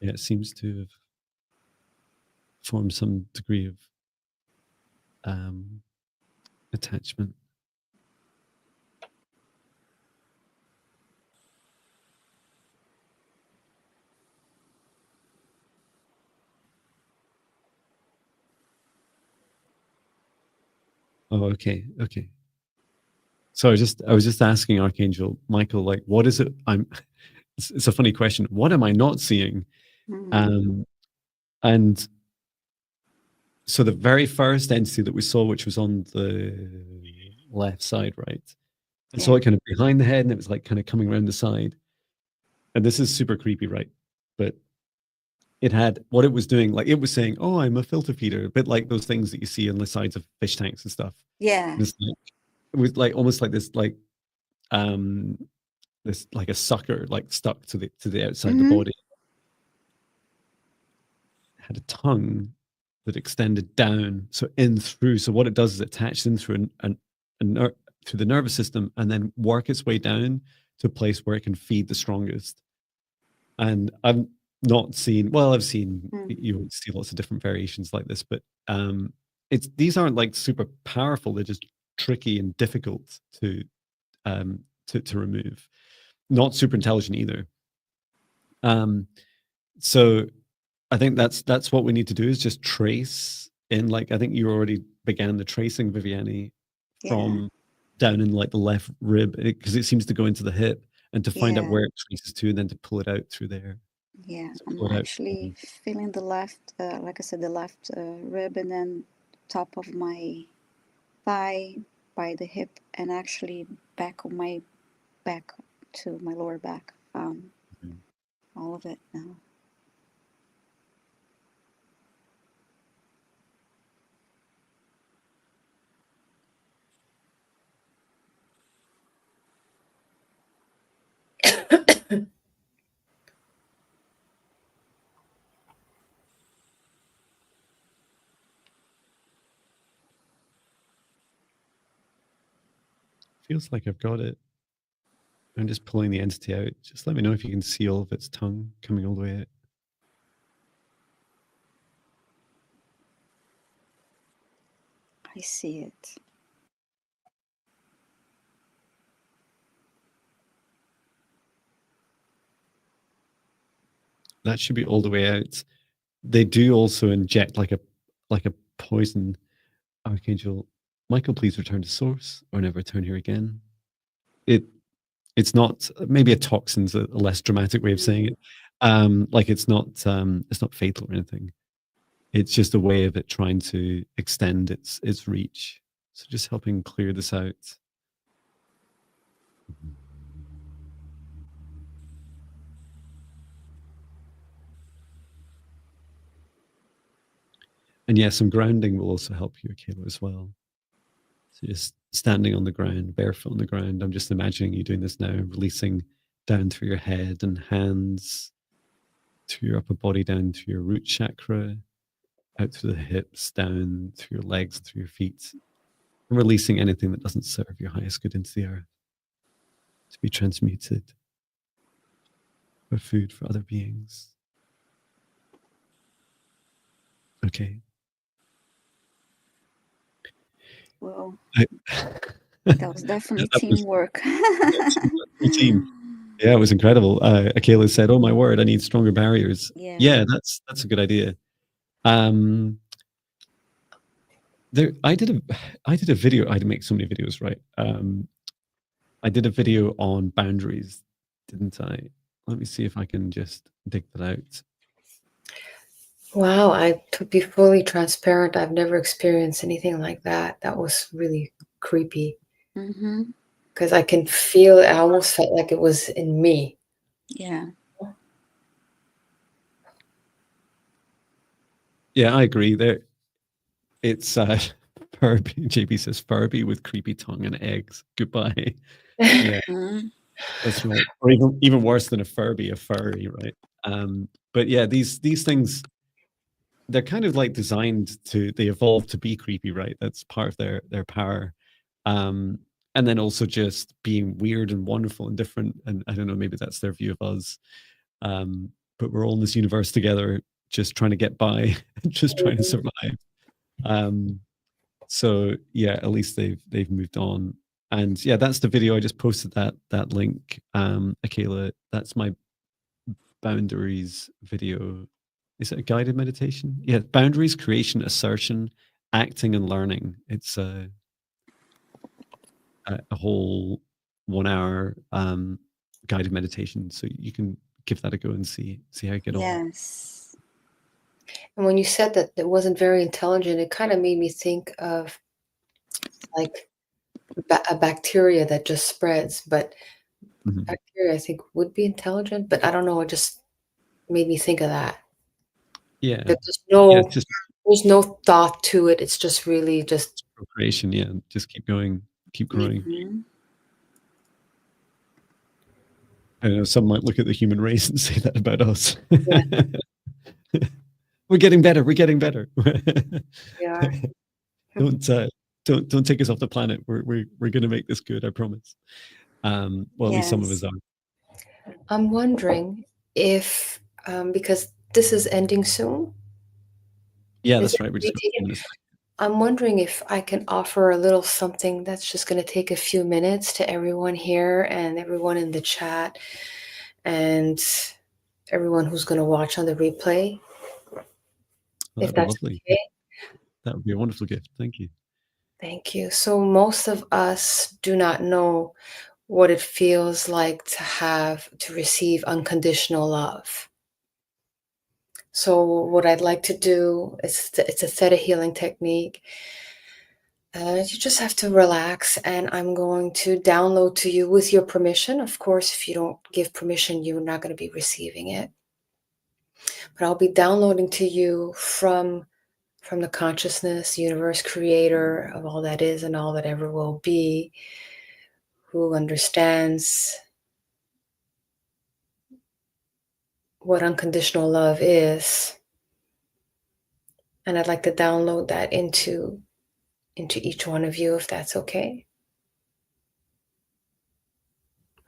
Yeah, it seems to have formed some degree of attachment. Oh, okay. So I was just asking Archangel Michael, like, what is it? It's a funny question. What am I not seeing? Mm, And so the very first entity that we saw, which was on the left side, right? I saw yeah. it kind of behind the head, and it was like kind of coming around the side. And this is super creepy, right? But it had what it was doing, like it was saying, "Oh, I'm a filter feeder," a bit like those things that you see on the sides of fish tanks and stuff. Yeah. This like, it was like almost like this this like a sucker like stuck to the outside of the Mm-hmm. body. It had a tongue that extended down, so in through. So what it does is it attaches in through through the nervous system and then work its way down to a place where it can feed the strongest. And I've not seen, well, I've seen, you see lots of different variations like this, but these aren't like super powerful. They're just tricky and difficult to remove. Not super intelligent either. So I think that's what we need to do is just trace in, like, I think you already began the tracing, Viviane, Yeah. from down in like the left rib, because it seems to go into the hip, and to find out Yeah. where it traces to and then to pull it out through there. Yeah. So I'm pull it out. actually feeling the left, like I said, the left rib, and then top of my thigh by the hip, and actually back of my back to my lower back. Mhm. All of it now. Feels like I've got it. I'm just pulling the entity out. Just let me know if you can see all of its tongue coming all the way out. I see it. That should be all the way out. They do also inject like a poison. Archangel Michael, please return to source or never return here again. It's not, maybe a toxin's a less dramatic way of saying it. Like it's not fatal or anything. It's just a way of it trying to extend its reach. So just helping clear this out. And yeah, some grounding will also help you, Kayla, as well. So just standing on the ground, barefoot on the ground. I'm just imagining you doing this now, releasing down through your head and hands, to your upper body, down to your root chakra, out through the hips, down through your legs, through your feet, and releasing anything that doesn't serve your highest good into the earth to be transmuted for food for other beings. Okay. Well, I, that was definitely that was teamwork. team. Yeah, it was incredible. Akela said, "Oh my word, I need stronger barriers." Yeah. Yeah, that's a good idea. I did a video. I make so many videos, right? I did a video on boundaries, didn't I? Let me see if I can just dig that out. Wow, to be fully transparent, I've never experienced anything like that. That was really creepy Mm-hmm. because I can feel it. I almost felt like it was in me. Yeah. Yeah, I agree. It's Furby. JB says Furby with creepy tongue and eggs. Goodbye. Yeah, Mm-hmm. that's right. Or even worse than a Furby, a furry, right? But yeah, these things, they're kind of like designed they evolve to be creepy, right? That's part of their power. And then also just being weird and wonderful and different. And I don't know, maybe that's their view of us. But we're all in this universe together, just trying to get by, just trying to survive. So yeah, at least they've moved on. And yeah, that's the video. I just posted that link. Akela, that's my boundaries video. Is it a guided meditation? Yeah, boundaries, creation, assertion, acting, and learning. It's a whole 1 hour guided meditation. So you can give that a go and see how you get on. Yes. And when you said that it wasn't very intelligent, it kind of made me think of like a bacteria that just spreads. But bacteria, I think, would be intelligent, but I don't know. It just made me think of that. Yeah. There's It's no thought to it. It's just really just procreation. Yeah, just keep going, keep growing. Mm-hmm. I know some might look at the human race and say that about us. Yeah. We're getting better. We're getting better. Yeah. Don't take us off the planet. We're going to make this good. I promise. Well, at least some of us Yes. are. I'm wondering if because this is ending soon. Yeah, Is that's it right. We're just really going to I'm wondering if I can offer a little something that's just going to take a few minutes to everyone here and everyone in the chat and everyone who's going to watch on the replay. If that'd be that's lovely. okay. That would be a wonderful gift. Thank you. Thank you. So most of us do not know what it feels like to receive unconditional love. So what I'd like to do is it's a theta healing technique. You just have to relax, and I'm going to download to you with your permission. Of course, if you don't give permission, you're not going to be receiving it. But I'll be downloading to you from the consciousness, universe, creator of all that is and all that ever will be, who understands what unconditional love is. And I'd like to download that into each one of you, if that's okay.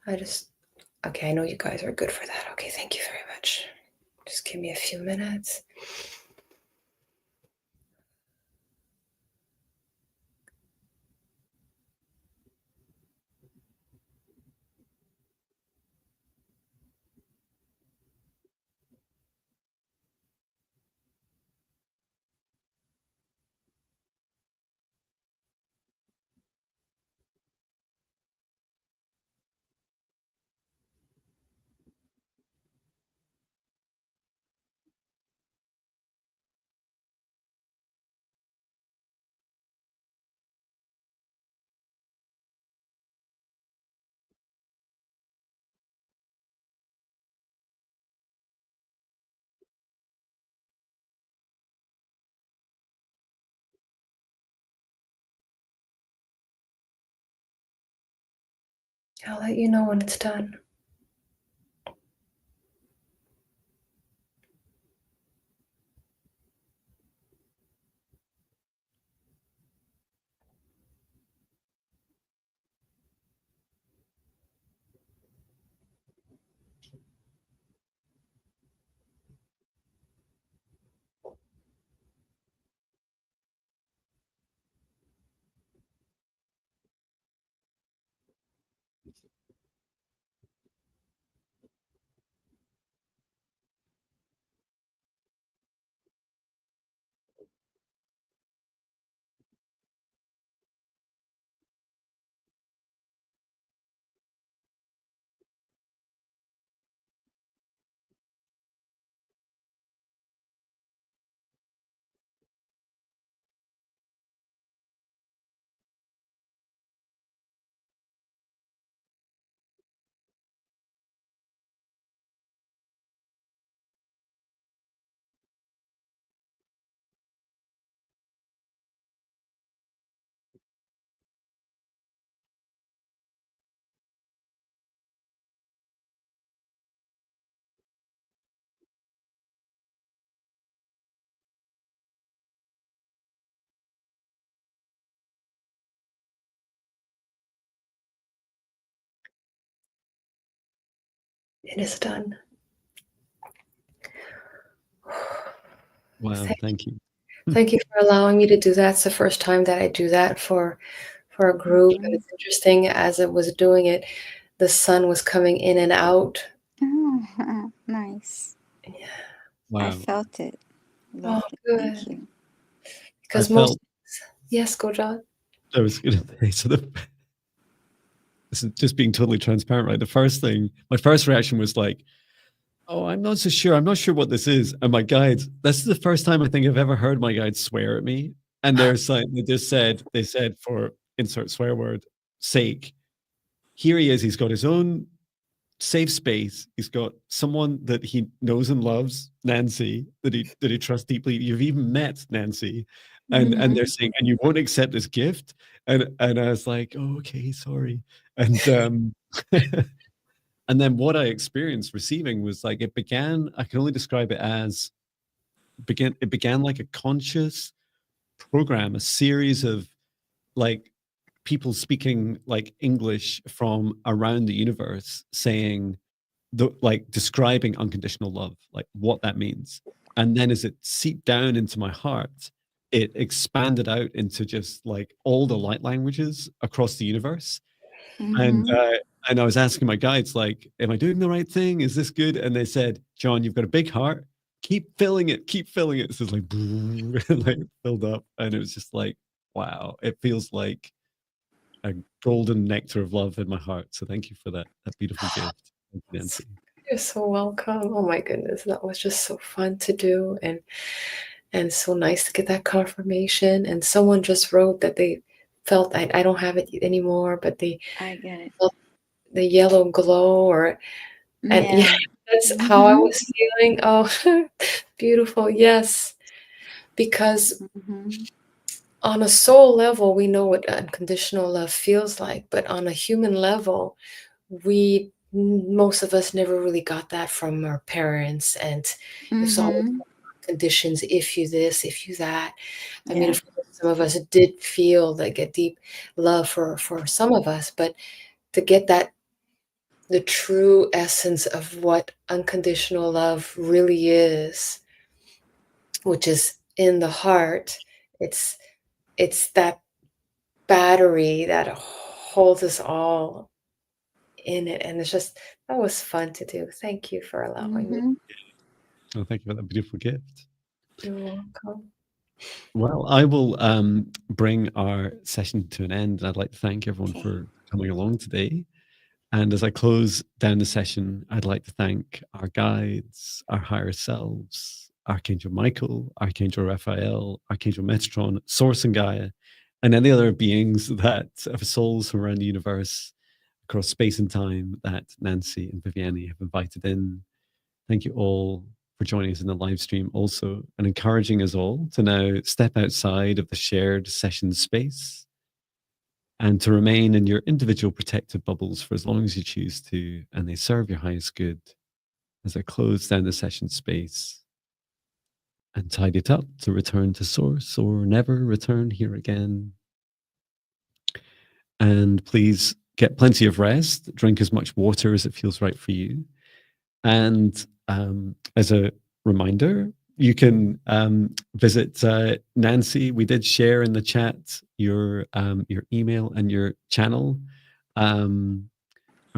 Okay, I know you guys are good for that. Okay, thank you very much. Just give me a few minutes. I'll let you know when it's done. It is done. Wow, thank you. Thank you for allowing me to do that. It's the first time that I do that for a group. And it's interesting, as it was doing it, the sun was coming in and out. Oh, nice. Yeah. Wow. I felt it. Oh, Lovely. good. Thank you. Because yes, go John. I was going to say, this is just being totally transparent, right? My first reaction was like, oh, I'm not so sure. I'm not sure what this is. And my guides, this is the first time I think I've ever heard my guides swear at me. And they said for insert swear word sake, here he is. He's got his own safe space. He's got someone that he knows and loves, Nancy, that he trusts deeply. You've even met Nancy. And they're saying, and you won't accept this gift. And I was like, oh, okay, sorry. And and then what I experienced receiving was like I can only describe it as it began like a conscious program, a series of like people speaking like English from around the universe saying like describing unconditional love, like what that means. And then as it seeped down into my heart, it expanded out into just like all the light languages across the universe. And I was asking my guides, like, am I doing the right thing? Is this good? And they said, John, you've got a big heart. Keep filling it. Keep filling it. So it's like, like filled up. And it was just like, wow, it feels like a golden nectar of love in my heart. So thank you for that beautiful gift. Thank you, Nancy. You're so welcome. Oh my goodness, that was just so fun to do, and so nice to get that confirmation. And someone just wrote that they felt I don't have it anymore, but they I get it. felt the yellow glow, and yeah, that's how I was feeling. Oh, beautiful. Yes, because on a soul level, we know what unconditional love feels like, but on a human level, we most of us never really got that from our parents, and it's always Mm-hmm. conditions, if you this, if you that. I mean, Yeah. of course, some of us did feel like a deep love for some of us, but to get that, the true essence of what unconditional love really is, which is in the heart, it's that battery that holds us all in it, and it's just, that was fun to do. Thank you for allowing me. Mm-hmm. Oh, thank you for that beautiful gift. You're welcome. Well, I will bring our session to an end. I'd like to thank everyone Okay. for coming along today. And as I close down the session, I'd like to thank our guides, our higher selves, Archangel Michael, Archangel Raphael, Archangel Metatron, Source and Gaia, and any other beings that have souls from around the universe, across space and time, that Nancy and Viviane have invited in. Thank you all for joining us in the live stream also, and encouraging us all to now step outside of the shared session space and to remain in your individual protected bubbles for as long as you choose to, and they serve your highest good. As I close down the session space and tidy it up to return to source or never return here again. And please get plenty of rest, drink as much water as it feels right for you. And as a reminder, you can visit Nancy. We did share in the chat your email and your channel. I'm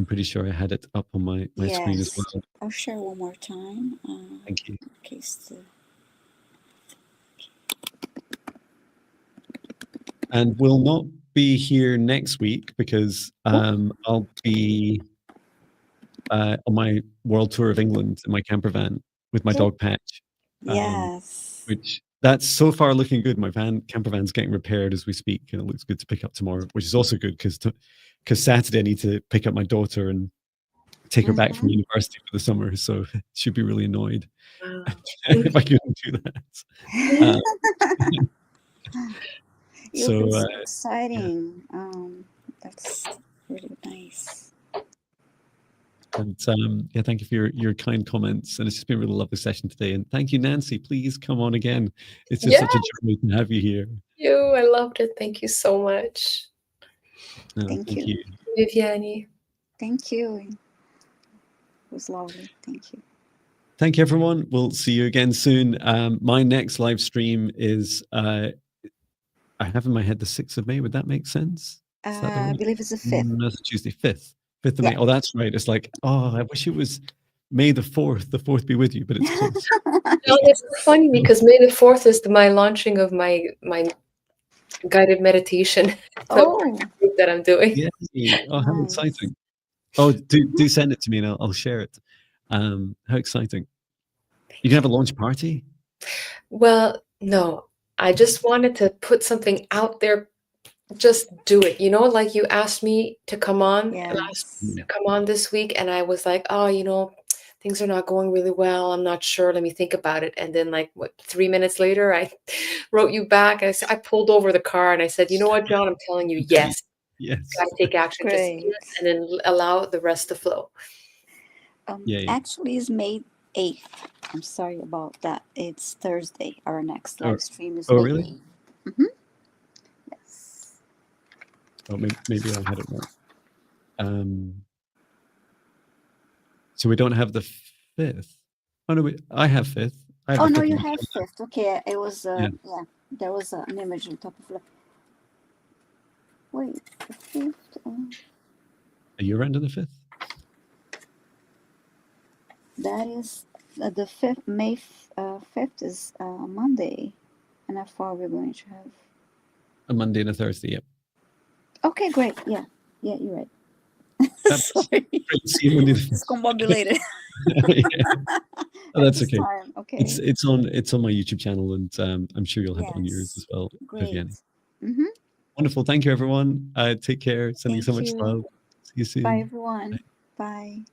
pretty sure I had it up on my screen as Yes. well. I'll share one more time. Thank you. In case And we'll not be here next week because I'll be on my world tour of England in my camper van with my dog Patch. Yes. Which that's so far looking good. My camper van's getting repaired as we speak, and it looks good to pick up tomorrow, which is also good because Saturday I need to pick up my daughter and take her back from university for the summer. So she'd be really annoyed if I couldn't do that. You'll be so exciting. That's really nice. And yeah, thank you for your kind comments, and it's just been a really lovely session today. And thank you, Nancy. Please come on again. It's just such a joy to have you here. I loved it. Thank you so much. Thank you, Viviane. Thank you. It was lovely. Thank you. Thank you, everyone. We'll see you again soon. My next live stream is, I have in my head the 6th of May. Would that make sense? I believe it's the 5th. No, it's Tuesday, 5th of May. Oh, that's right. It's like, oh, I wish it was May the 4th. The 4th be with you, but it's close. No, it's funny because May the 4th is my launching of my guided meditation that I'm doing. Yay. Oh, how exciting. Oh, do send it to me and I'll share it. How exciting. You can have a launch party? Well, no, I just wanted to put something out there. Just do it. You know, like you asked me to come on this week, and I was like, oh, you know, things are not going really well. I'm not sure. Let me think about it. And then, like, 3 minutes later, I wrote you back. I pulled over the car and I said, you know what, John, I'm telling you, yes. Gotta take action. Just do it and then allow the rest to flow. Actually, it's May 8th. I'm sorry about that. It's Thursday. Our next live stream is May 8th. Really? Yes. Oh, maybe I had it wrong. So we don't have the 5th. Oh no, I have 5th. Oh no, you have 5th. Okay, it was there was an image on top of it. Wait, the 5th. Are you around on the 5th? That is the 5th. May 5th is Monday, and I thought we were going to have a Monday and a Thursday. Yep. Okay, great. Yeah, you're right. Sorry, discombobulated. Oh, that's okay. Okay. It's on my YouTube channel, and I'm sure you'll have it on yours as well, Viviane. Wonderful. Thank you, everyone. Take care. Sending so much love. See you soon. Bye, everyone. Bye.